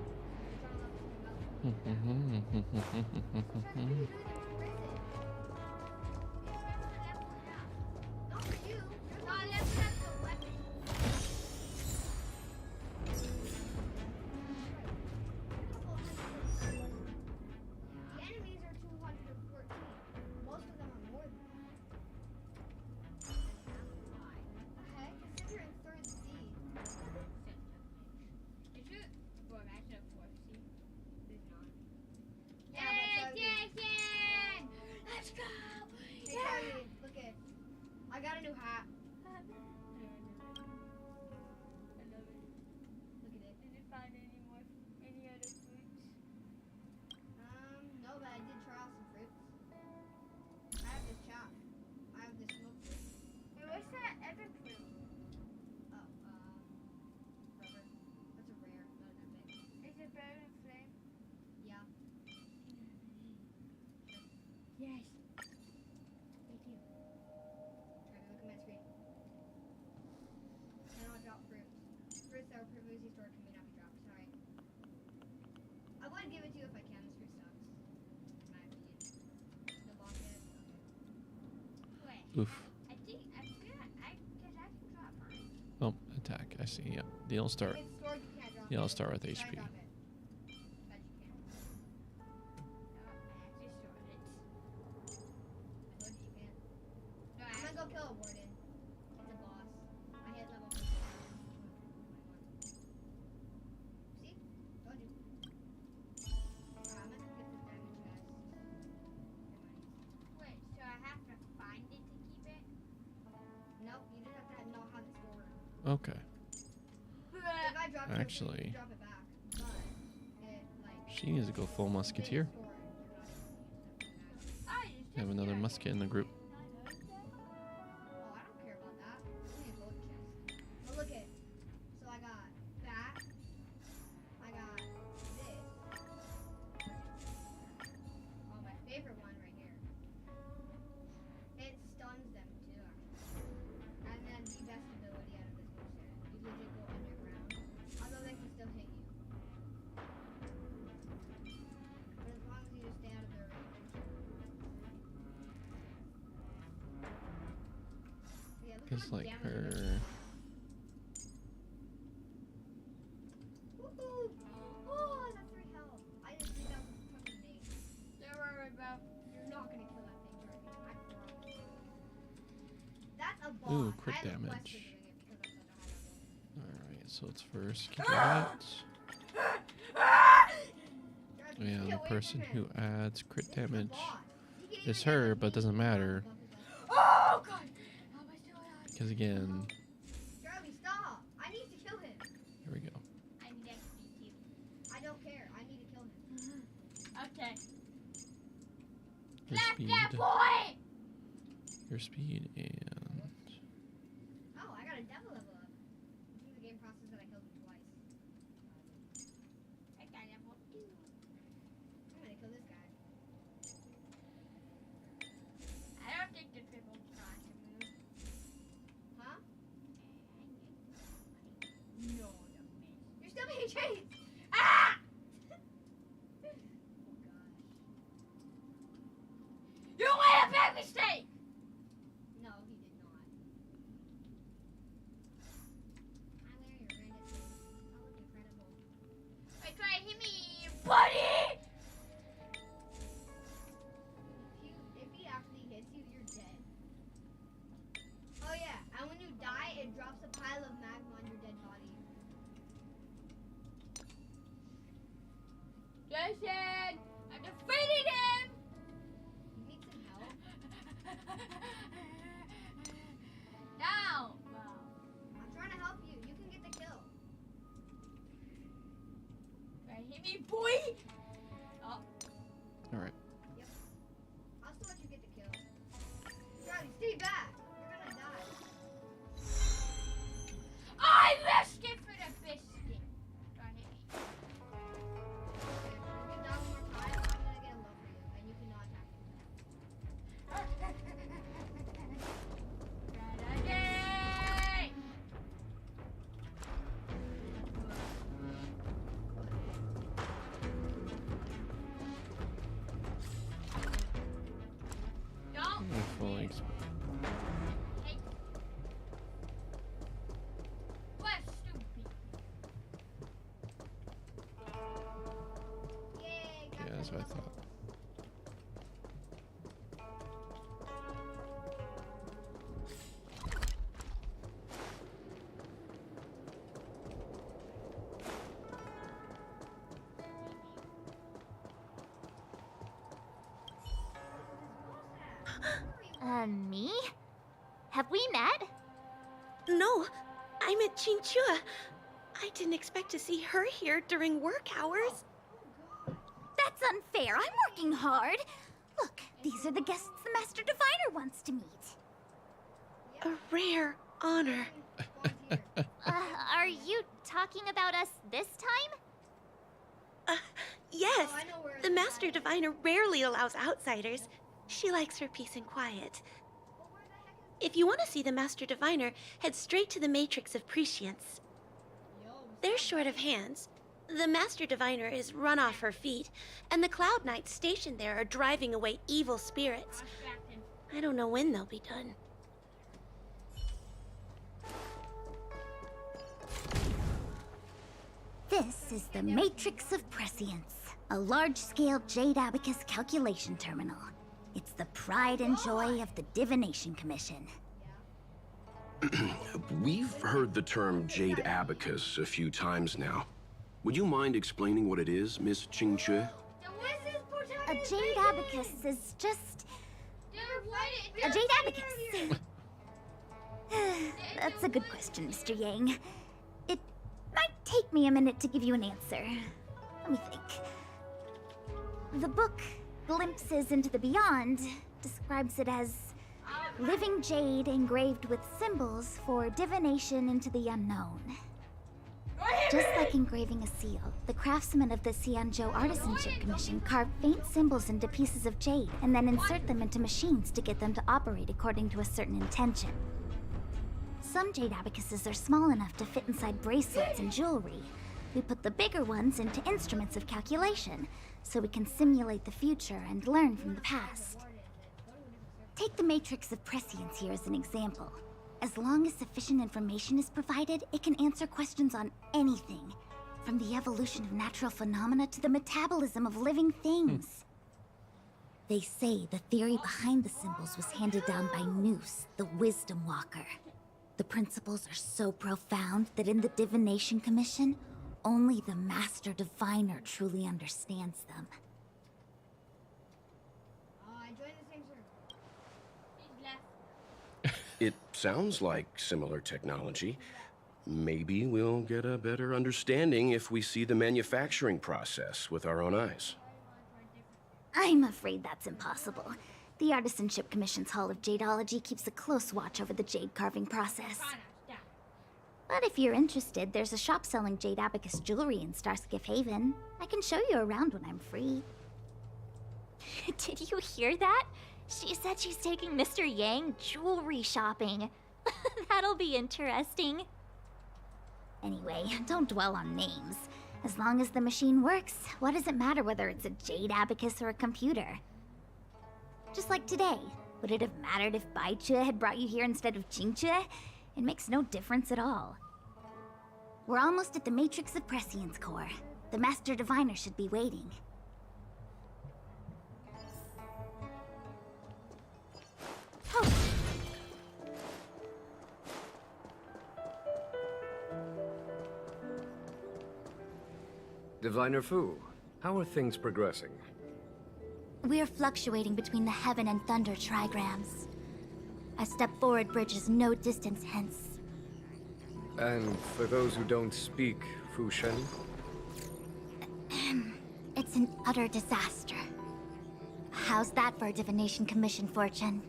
You're trying to let them know. What are you doing in prison? Not for you. You're not leveling up the weapon. The enemies are 214. Most of them are more than that. Why? Okay, because you're in 3rd seed. Is it? Well, that's a 4th seed. There's not. Yeah, Jason! Let's go! Hey, Charlie, look it. I got a new hat. I love it. Look at it. Did you find any other fruits? No, but I did try out some fruits. I have this chop. I have this smoke fruit. Wait, what's that epic fruit? Oh, rubber. That's a rare, not an epic. Is it better than flame? Yeah. Yes. Me too. Try to look at my screen. Cannot drop fruits. Fruits that were previously stored can not be dropped. Sorry. I would give it to you if I can. This fruit sucks. In my opinion. The boss hit. Okay. Wait. Oof. I think I can drop mine. Oh, attack. I see. Yep. You'll start. It's stored, you can't drop Yeah, I'll it. start with Try HP. drop it. That you can. I actually stored it. I told you you can't. No, I'm gonna go kill a warden. It's a boss. I hit level 4. See? Told you. Alright, I'm gonna get this diamond chest. Wait, so I have to find it to keep it? Nope, you just have to know how to store it. Okay. If I drop it, Actually, you drop it back. But it, like, she needs to go full musketeer. We have another musket in the group. Oh, I don't care about that. Give me a gold chest. But look it. So I got that. I got this. Oh, my favorite one right here. It stuns them too. And then the best ability out of this whole set. You can legit go underground. Although they can still hit you. But as long as you just stay out of their range. Yeah, look It's how much like damage her. it is. Woohoo! Oh, that's 3 health. I just think that was a fucking nade. Don't worry about. You're not gonna kill that thing, Jordan. I promise. That's a boss. Ooh, crit I have a quest damage. for doing it because I'm such a high level. Alright, so it's first. Keep that. Jordan, And stay the away person from who him. adds crit This is a damage boss. He can is even her, hit but me doesn't without matter. buff his life. Oh god! How am I still alive? Because again, Charlie, stop! I need to kill him. here we go. I need XP too. I don't care. I need to kill him. Okay. Your Slap speed, that boy! your speed, and Oh, I got a devil level up. Through the game process that I killed him twice. I got level 2. I'm gonna kill this guy. I don't think the triple trying to move. Huh? No, don't miss. You're still being me chase! Ah! You made a big mistake! No, he did not. Tyler, you're right. That was incredible. Wait, try to hit me, buddy! If he actually hits you, you're dead. Oh yeah, and when you die, it drops a pile of magma on your dead body. Jason! I defeated him! You need some help? Down! I'm trying to help you. You can get the kill. Right, hit me, boy! Oh. All right. Yep. I'll still let you get the kill. Charlie, stay back. You're gonna die. I risked it for the biscuit. Try and hit me. If you die one more time, I'm gonna get a love for you, and you cannot attack me. Strategy! Don't Fully Hey. What stupid? Yay, got Yeah, that's what I thought. Me? Have we met? No, I met Chinchua. I didn't expect to see her here during work hours. That's unfair. I'm working hard. Look, these are the guests the Master Diviner wants to meet. A rare honor. Are you talking about us this time? Yes, Oh, I know where the it's Master at. Diviner rarely allows outsiders. She likes her peace and quiet. If you want to see the Master Diviner, head straight to the Matrix of Prescience. They're short of hands. The Master Diviner is run off her feet, and the Cloud Knights stationed there are driving away evil spirits. I don't know when they'll be done. This is the Matrix of Prescience, a large-scale Jade Abacus calculation terminal. It's the pride and joy of the Divination Commission. We've heard the term Jade Abacus a few times now. Would you mind explaining what it is, Miss Qingque? A Jade Abacus is just a Jade Abacus. That's a good question, Mr. Yang. It might take me a minute to give you an answer. Let me think. The book, Glimpses into the Beyond, describes it as living jade engraved with symbols for divination into the unknown. Just like engraving a seal, the craftsmen of the Xianzhou Artisanship Commission carve faint symbols into pieces of jade and then insert them into machines to get them to operate according to a certain intention. Some jade abacuses are small enough to fit inside bracelets and jewelry. We put the bigger ones into instruments of calculation, so we can simulate the future and learn from the past. Take the Matrix of Prescience here as an example. As long as sufficient information is provided, it can answer questions on anything, from the evolution of natural phenomena to the metabolism of living things. They say the theory behind the symbols was handed down by Noose, the Wisdom Walker. The principles are so profound that in the Divination Commission, only the Master Diviner truly understands them. I joined the same circle. He's left. It sounds like similar technology. Maybe we'll get a better understanding if we see the manufacturing process with our own eyes. I'm afraid that's impossible. The Artisanship Commission's Hall of Jadeology keeps a close watch over the jade carving process. But if you're interested, there's a shop selling Jade Abacus jewelry in Starskiff Haven. I can show you around when I'm free. Did you hear that? She said she's taking Mr. Yang jewelry shopping. That'll be interesting. Anyway, don't dwell on names. As long as the machine works, what does it matter whether it's a jade abacus or a computer? Just like today, would it have mattered if Baichue had brought you here instead of Jingchue? It makes no difference at all. We're almost at the Matrix of Prescience core. The Master Diviner should be waiting. Oh. Diviner Fu, how are things progressing? We're fluctuating between the Heaven and Thunder trigrams. A step forward bridges no distance hence. And for those who don't speak Fu Shen? It's an utter disaster. How's that for a divination commission, Fortune?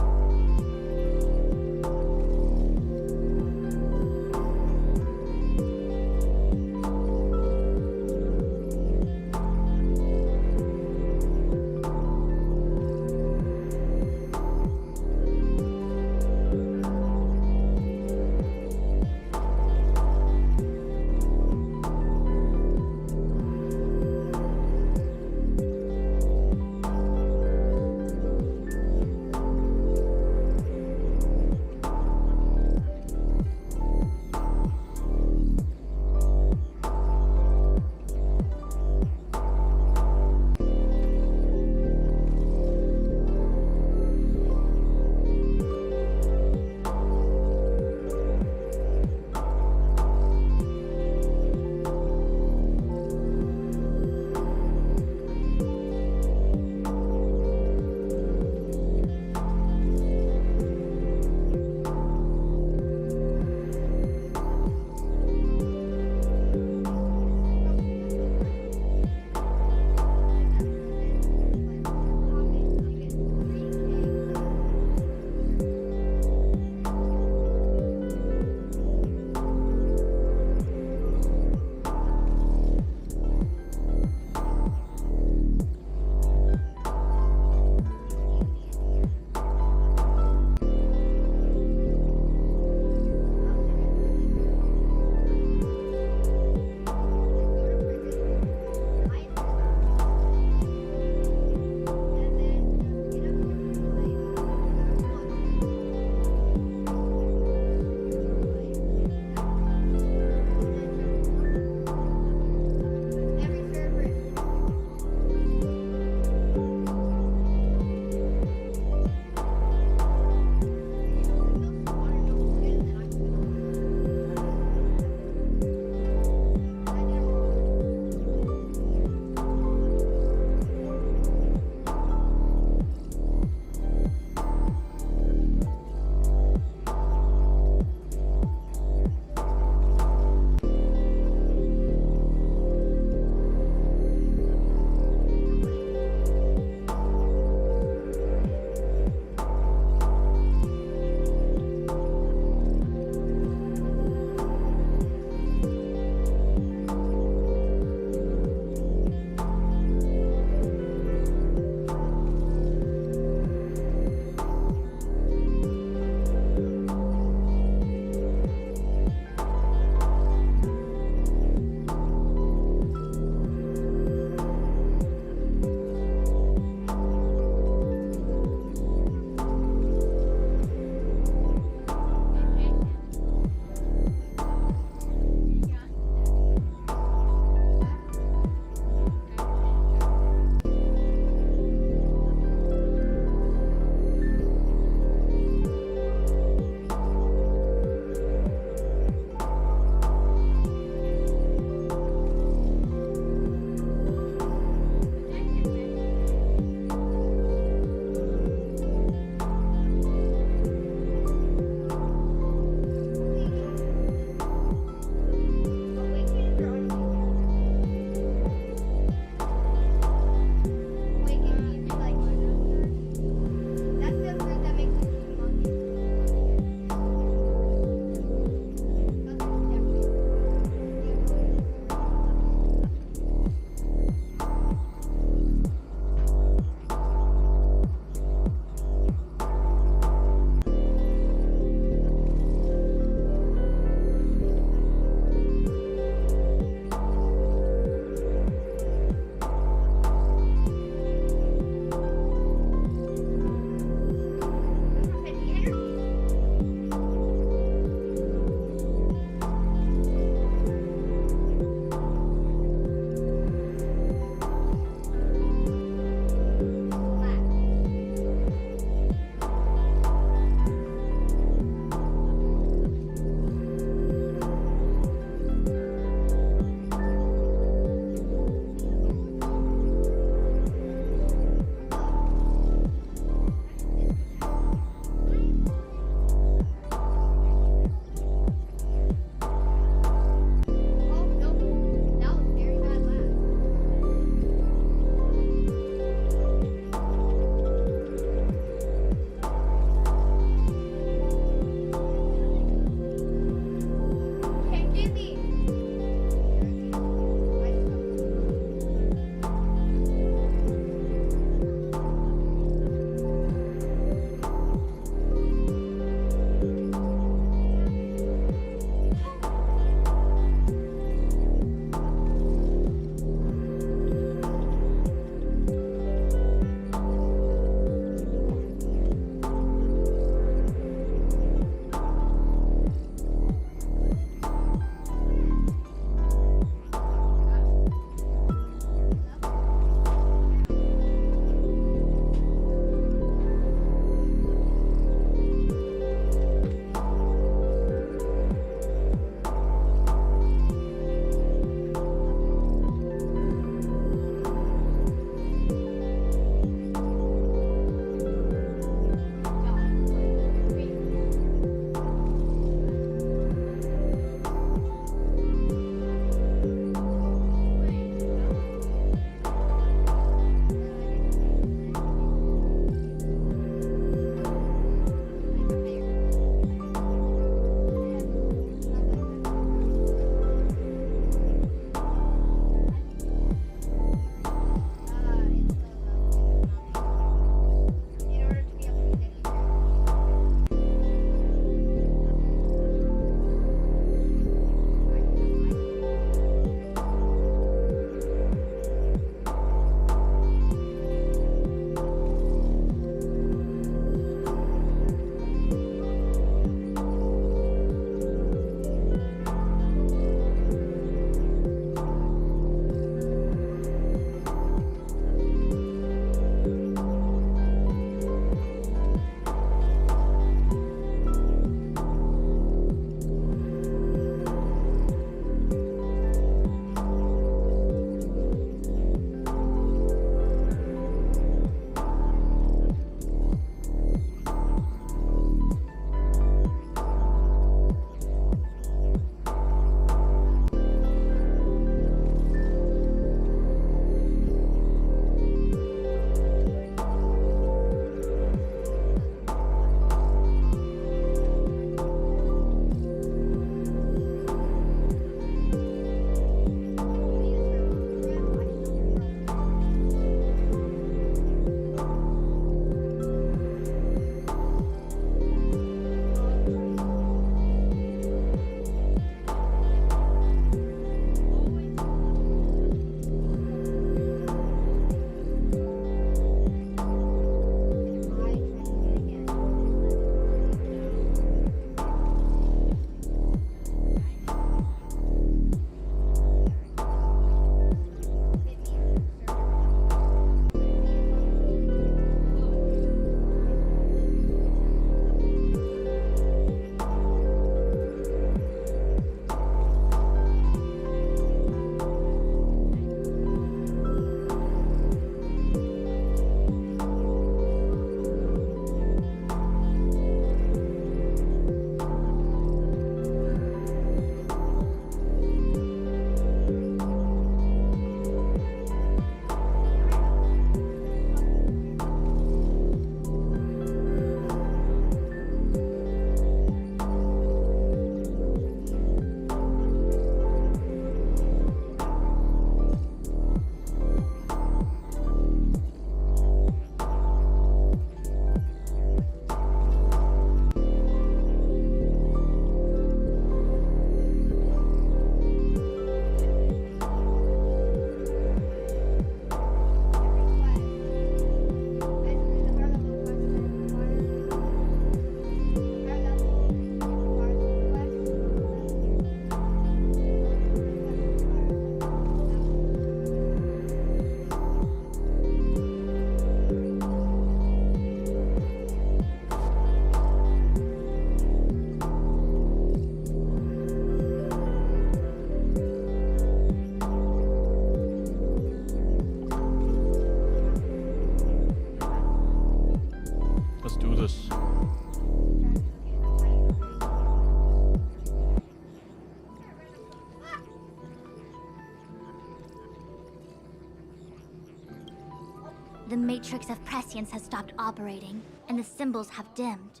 matrix of prescience has stopped operating, and the symbols have dimmed.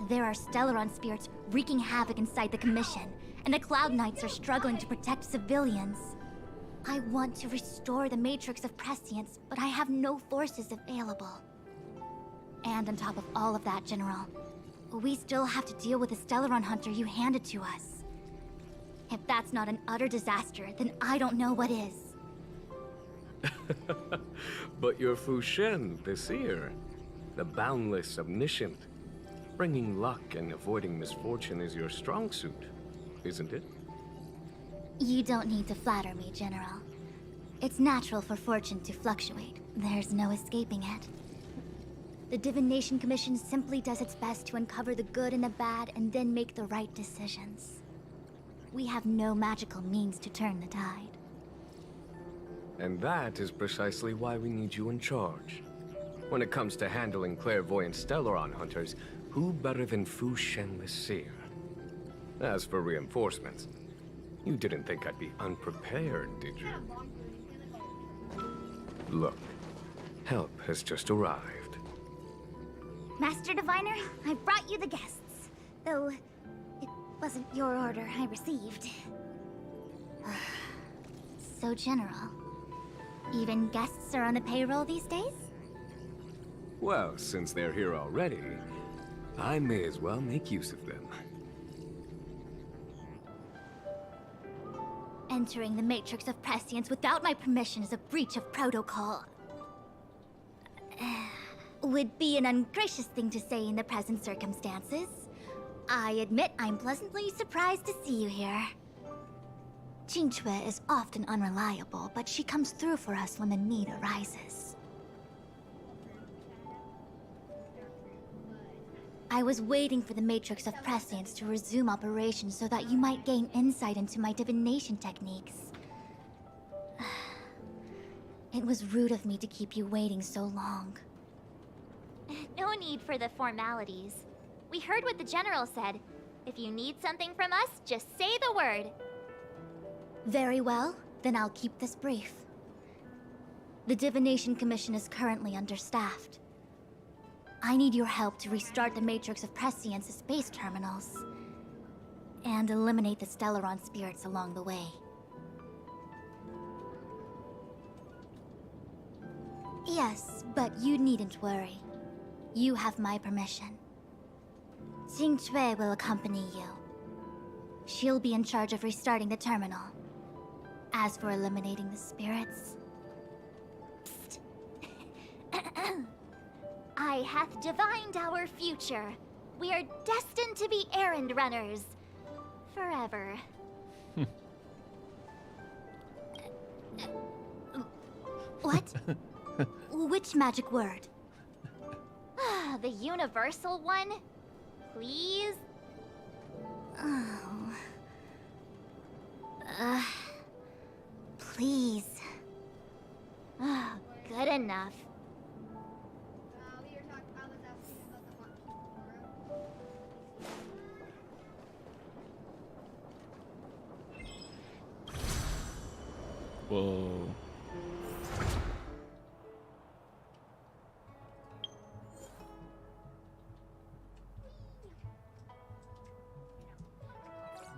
There are Stellaron spirits wreaking havoc inside the Commission, and the Cloud Knights are struggling to protect civilians. I want to restore the matrix of prescience, but I have no forces available. And on top of all of that, General, we still have to deal with the Stellaron hunter you handed to us. If that's not an utter disaster, then I don't know what is. But you're Fu Shen, the seer. The boundless omniscient. Bringing luck and avoiding misfortune is your strong suit, isn't it? You don't need to flatter me, General. It's natural for fortune to fluctuate. There's no escaping it. The Divination Commission simply does its best to uncover the good and the bad and then make the right decisions. We have no magical means to turn the tide. And that is precisely why we need you in charge. When it comes to handling clairvoyant Stellaron hunters, who better than Fu Shen the Seer? As for reinforcements, you didn't think I'd be unprepared, did you? Look, help has just arrived. Master Diviner, I brought you the guests. Though, it wasn't your order I received. So, General, even guests are on the payroll these days? Well, since they're here already, I may as well make use of them. Entering the matrix of prescience without my permission is a breach of protocol. Would be an ungracious thing to say in the present circumstances. I admit I'm pleasantly surprised to see you here. Qingque is often unreliable, but she comes through for us when the need arises. I was waiting for the Matrix of Prescience to resume operations so that you might gain insight into my divination techniques. It was rude of me to keep you waiting so long. No need for the formalities. We heard what the General said. If you need something from us, just say the word. Very well, then I'll keep this brief. The Divination Commission is currently understaffed. I need your help to restart the Matrix of Prescience's space terminals. And eliminate the Stellaron spirits along the way. Yes, but you needn't worry. You have my permission. Qingque will accompany you. She'll be in charge of restarting the terminal. As for eliminating the spirits... Psst. I hath divined our future. We are destined to be errand runners. Forever. What? Which magic word? The universal one? Please? Oh. Please. Good enough. Whoa.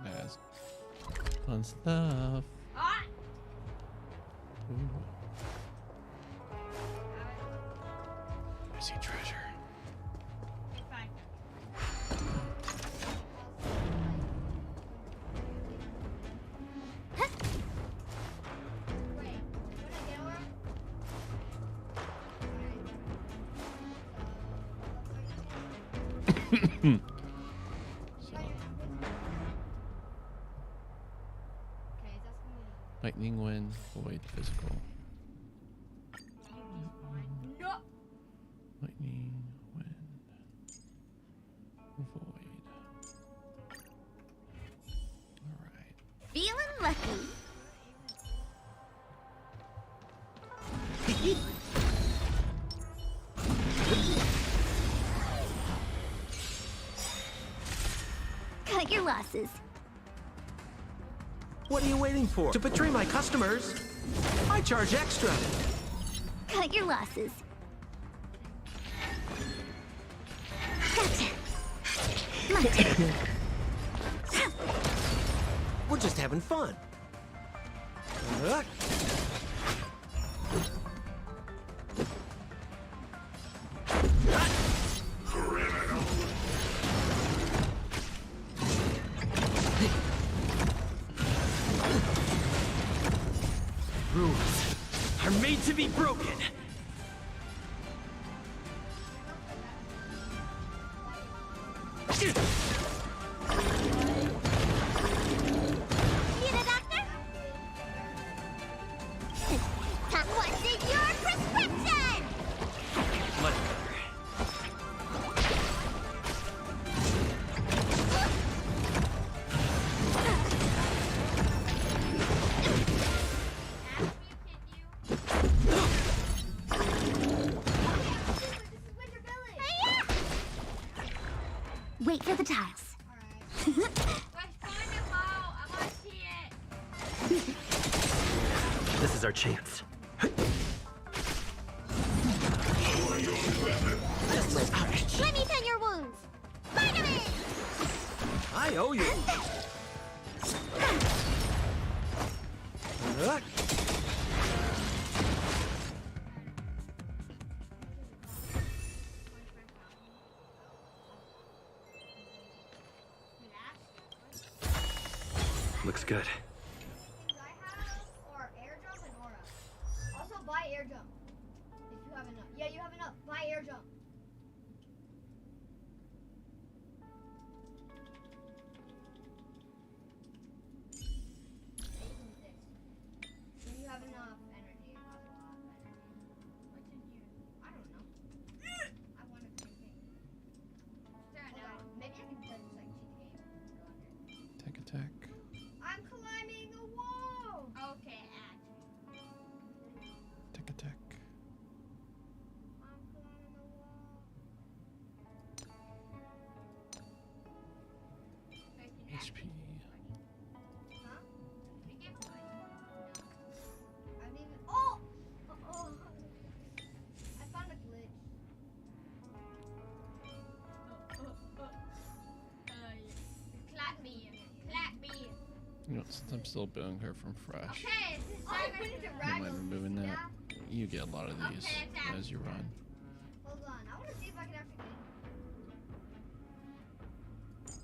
That's fun stuff. Ooh. I see treasure. Lightning, wind, void, physical. Lightning, wind, void. Alright. Feeling lucky. Cut your losses. What are you waiting for? To betray my customers, I charge extra. Cut your losses. Gotcha. My turn. We're just having fun. Rules are made to be broken. Need a doctor? What's in your prescription? Much Wait for the tiles. This is our chance. Let me tend your wounds. Vitamin! I owe you. Looks good. Things I have are air jump and aura. Also buy air jump. If you have enough. Yeah, you have enough. Buy air jump. When you have enough energy, it costs a lot of energy. What's in here? I don't know. I want to play game. Maybe I can just like cheat the game. Go under. Tech attack. I'm climbing a wall. Okay, Tech attack. I'm climbing a wall. HP. Huh? I didn't even. Oh! Oh! I found a glitch. Clap me. Clap me. You know, since I'm still building her from fresh, Okay, this is I mind removing that. You get a lot of these as you run. Hold on. I want to see if I can actually get.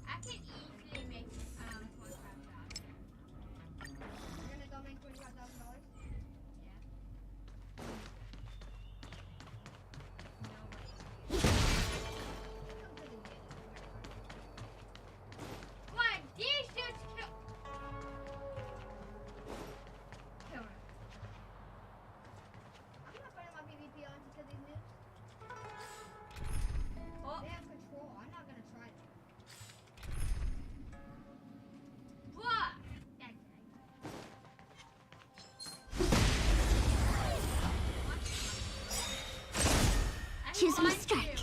I can easily make $25,000. You're gonna go make $25,000? What? These dudes kill. Kill her. I'm not putting my PvP on to kill these noobs. Oh. They have control. I'm not gonna try that. What? Choose my strike.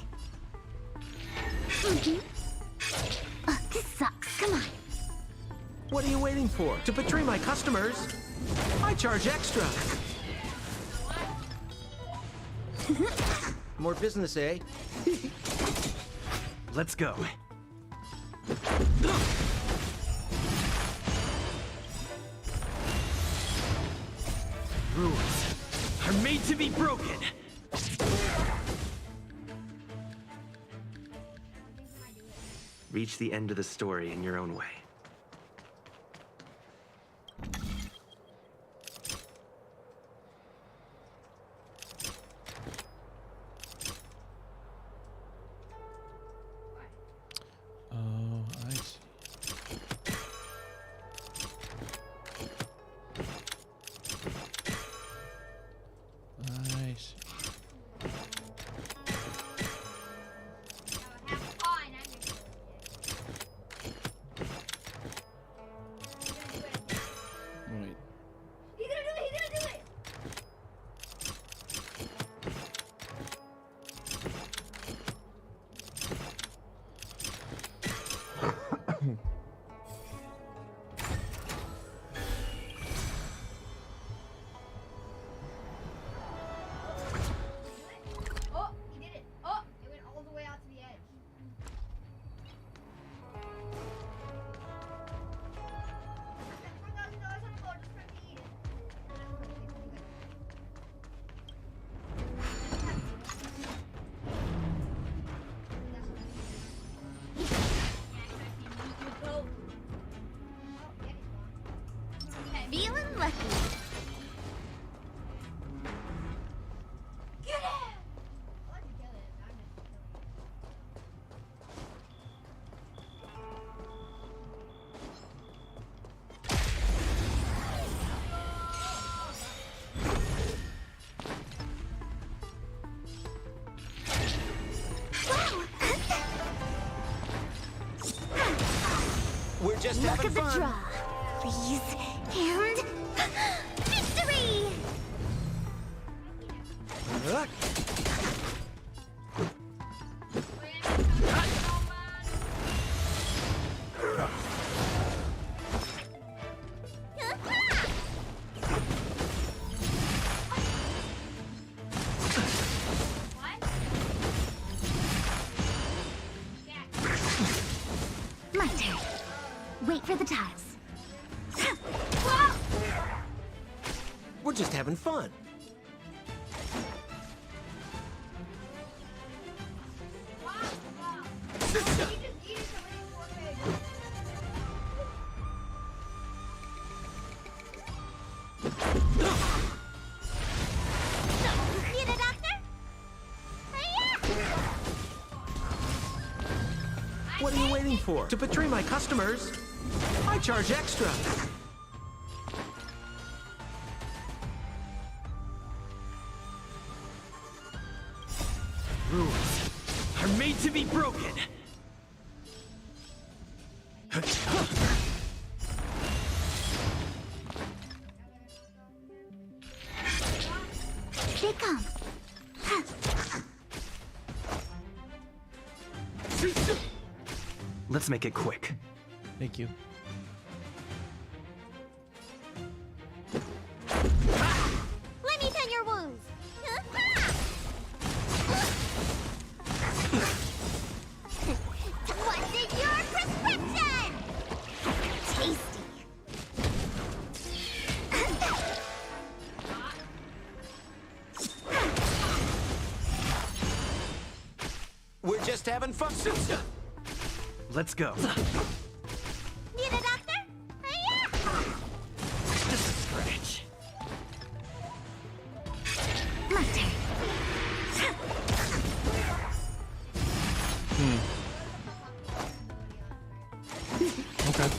This sucks. Come on. What are you waiting for? To betray my customers? I charge extra. More business, eh? Let's go. Rules are made to be broken. Reach the end of the story in your own way. Oh, I see. I see. Feeling lucky. Get it! I like to kill it. I'm just We're just Luck having of the fun. draw. Please. And victory! Look. My turn. Wait for the tiles. We're just having fun. Need a doctor? What are you waiting for? To betray my customers, I charge extra. Rules are made to be broken. They come. Let's make it quick. Thank you. Let me tend your wounds. What's in your prescription? Tasty. We're just having fun. Let's go. Need a doctor? Just a scratch. My turn. Okay.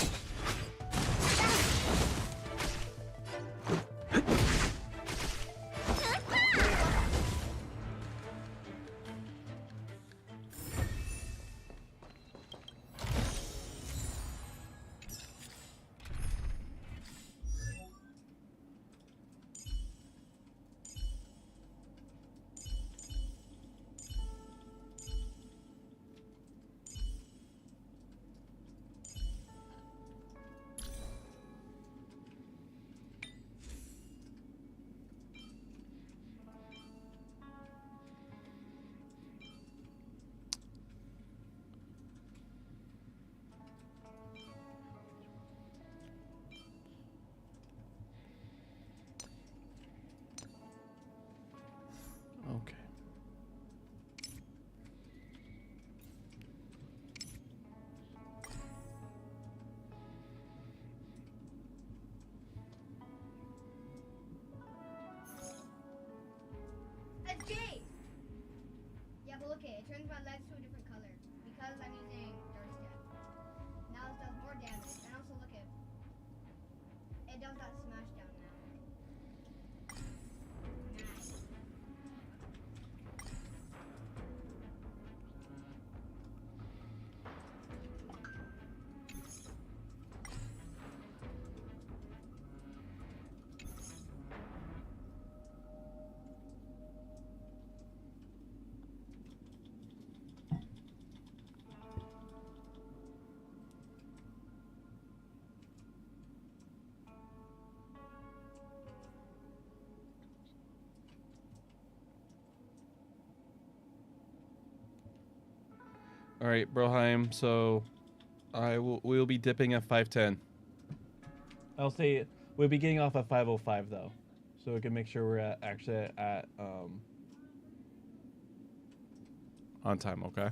Okay. That's Jade! Yeah, but look it turns my legs to a different color because I'm using Dark Step. Now it does more damage. And also look it does that smash down now. Nice. All right, Broheim. So, we'll be dipping at 510. I'll say we'll be getting off at 505 though, so we can make sure we're actually at on time. Okay.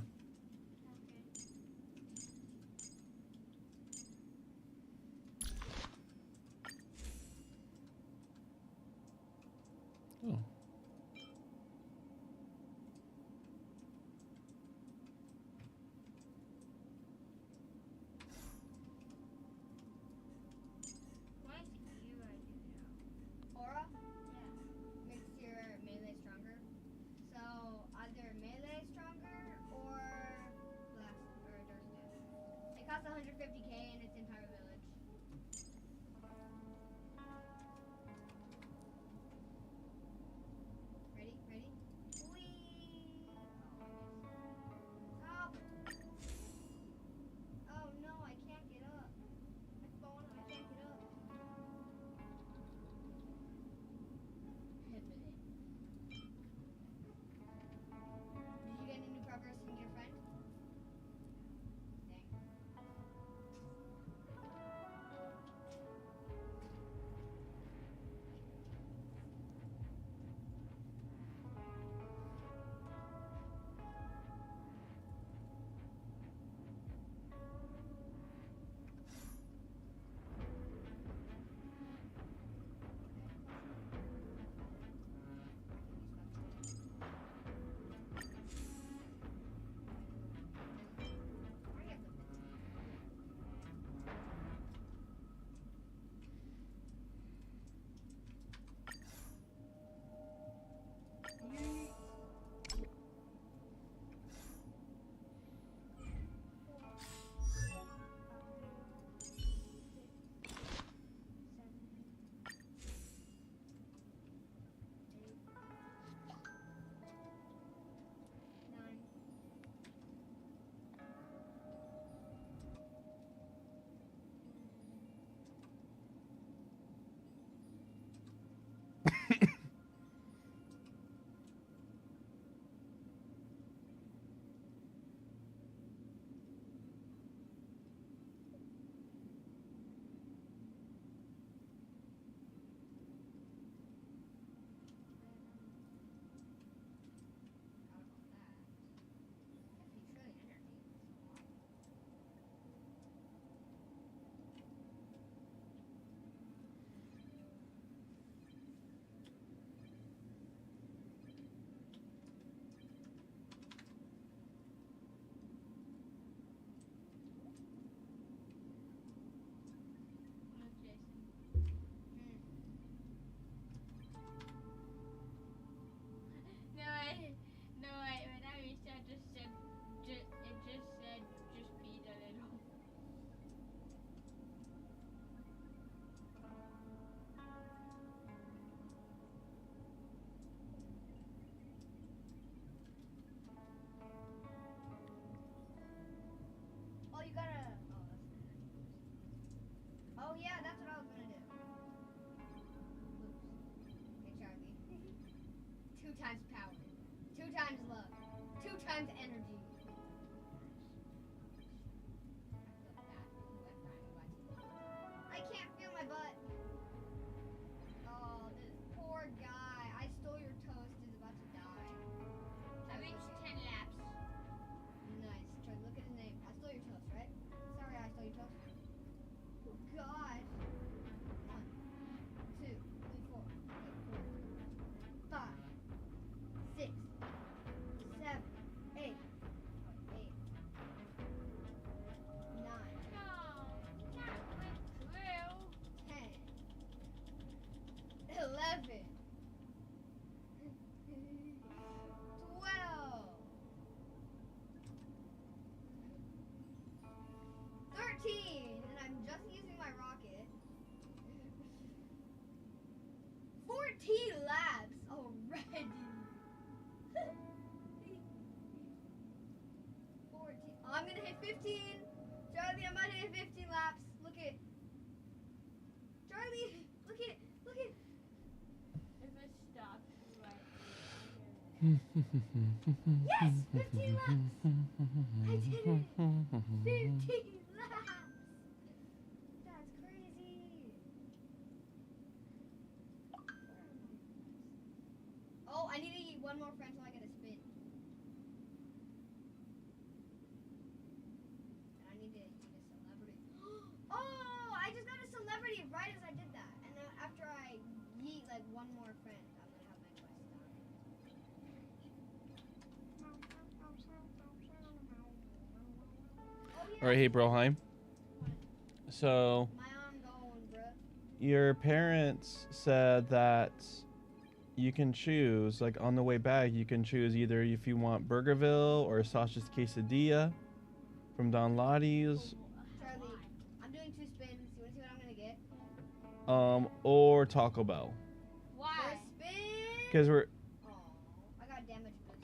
250K and it's in Pirate Village. Ready? Ready? Whee! Stop! Oh no, I can't get up. My phone, I can't get up. Did you get any new progress from your friend? Dang. No, when I reset, it just said, just beat a little. Oh, you gotta. Oh, yeah, that's what I was gonna do. Oops. Hey, Charlie. 2 times power, 2 times love, 2 times energy. I can't feel my butt. Oh, this poor guy. I stole your toast. Is about to die. I reached 10 laps. Nice. Try to look at his name. I stole your toast, right? Sorry, I stole your toast. Oh God. 1, 2, 3, 4. Okay, 4, 5, 6, 7, 8. 8, 9. No, not with Drew. 10, 11, 12, 13, and I'm just using my rocket. 14 laps already. 14. Oh, I'm gonna hit 15. Charlie, I'm about to hit 15 laps. Look it. Charlie, look it. Look it. If it stops right Yes, 15 laps. I did it. 15 laps. That's crazy. Oh, I need to eat one more friend till I get a spin. And I need to eat a celebrity. Oh, I just got a celebrity right as I did that. And then after I eat like one more friend, I'm gonna have my quest done. Oh, yeah. All right, hey, Broheim. So, My arm going, bruh. your parents said that you can choose, like on the way back, you can choose either if you want Burgerville or Sasha's Quesadilla from Don Lottie's. Charlie, or Taco Bell. Why? Because we're. Oh, I got damage boost.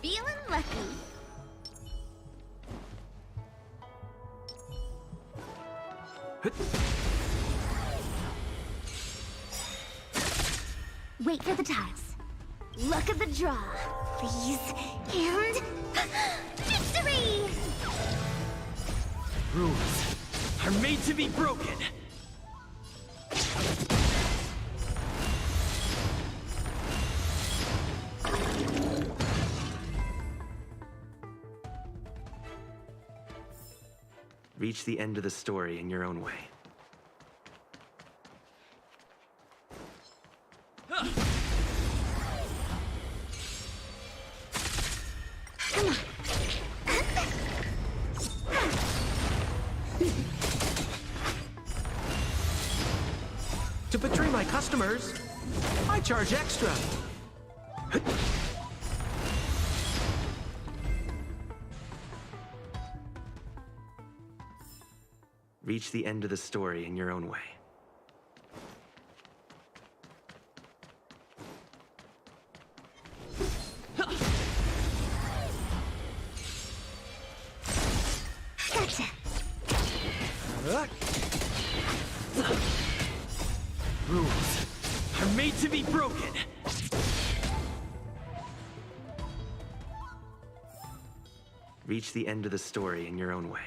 Feeling lucky. Wait for the tiles. Luck of the draw, please. And... victory! Rules are made to be broken. Reach the end of the story in your own way. To betray my customers, I charge extra. Reach the end of the story in your own way. Gotcha. Rules are made to be broken. Reach the end of the story in your own way.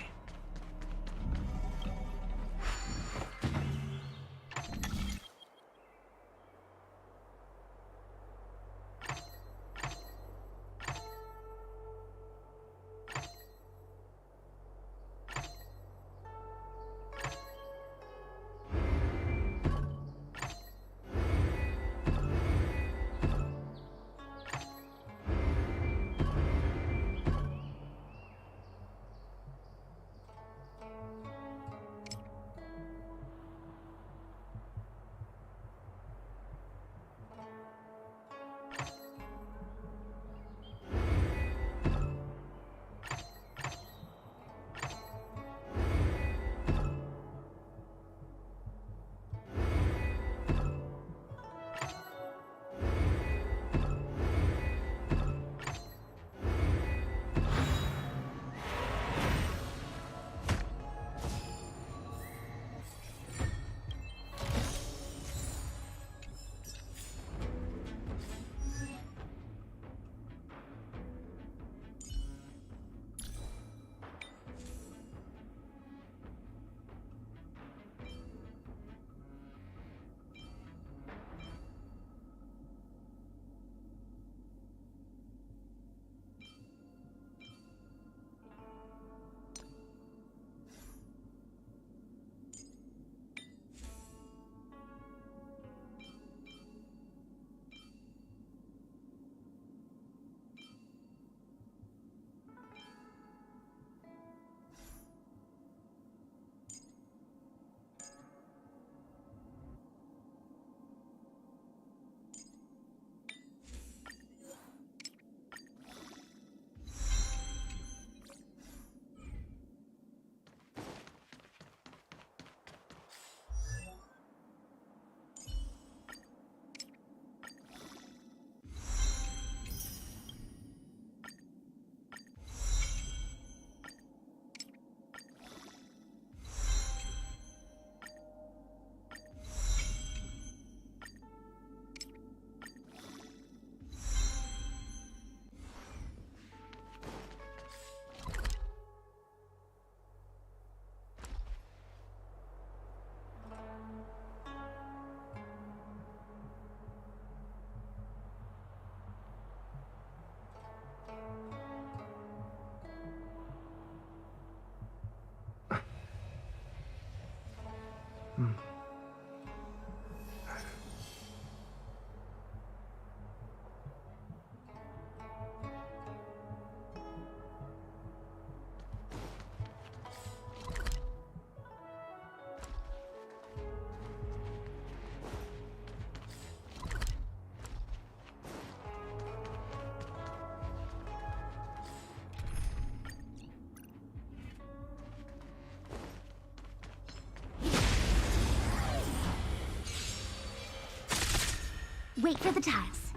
Wait for the tiles.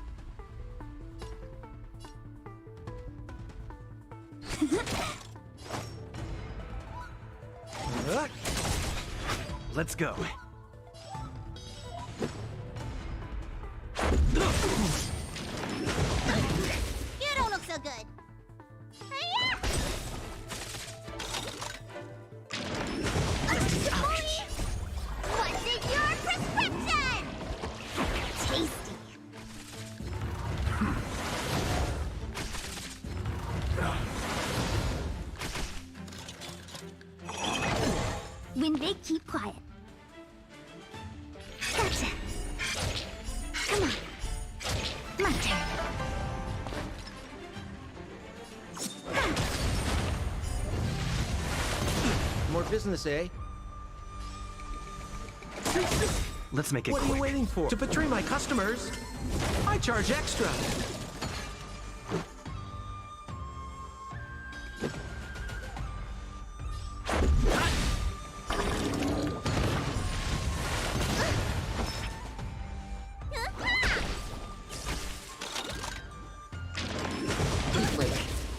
Let's go. You don't look so good. What's in your prescription? Tasty. When they keep quiet. Gotcha. Come on. My turn. More business, eh? Let's make it quick. What are you waiting for? To betray my customers, I charge extra.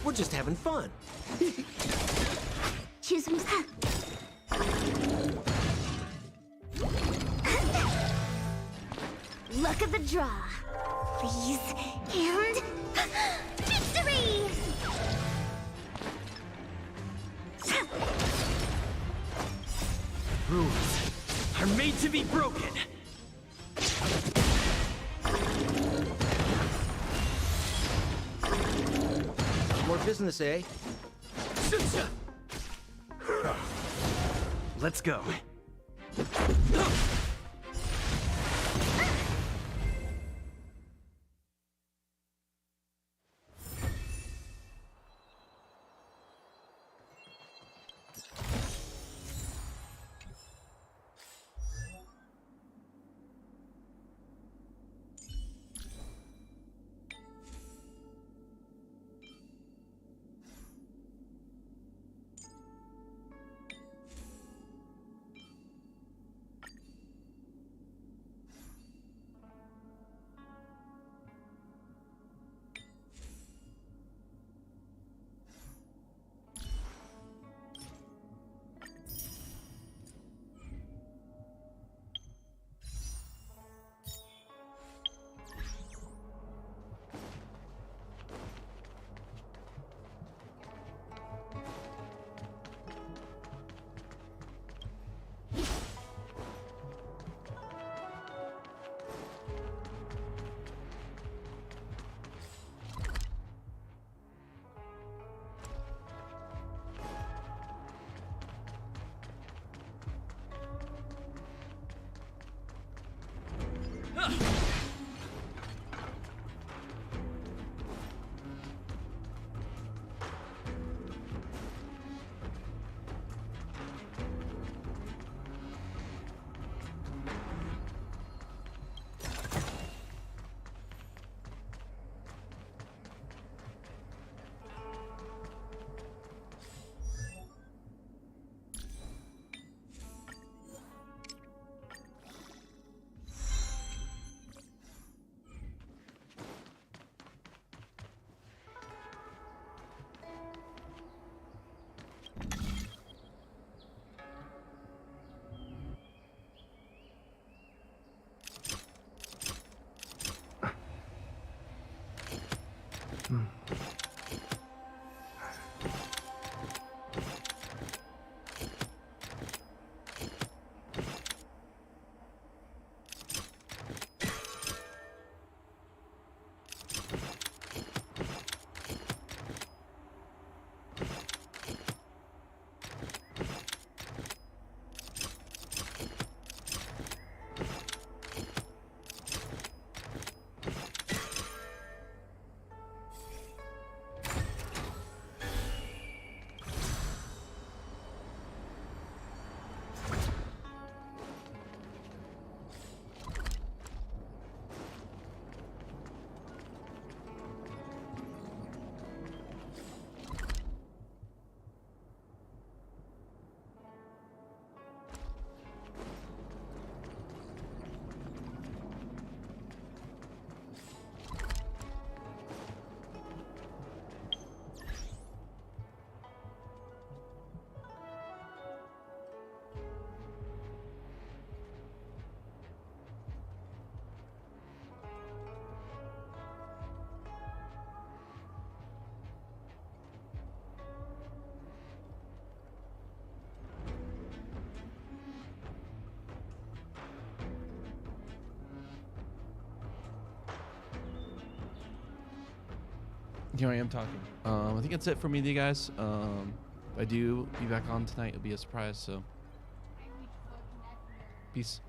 We're just having fun. Choose from Luck of the draw. Please. And victory! Rules are made to be broken. More business, eh? Let's go. here I am talking. I think that's it for me, you guys. If I do be back on tonight, it'll be a surprise. So, peace.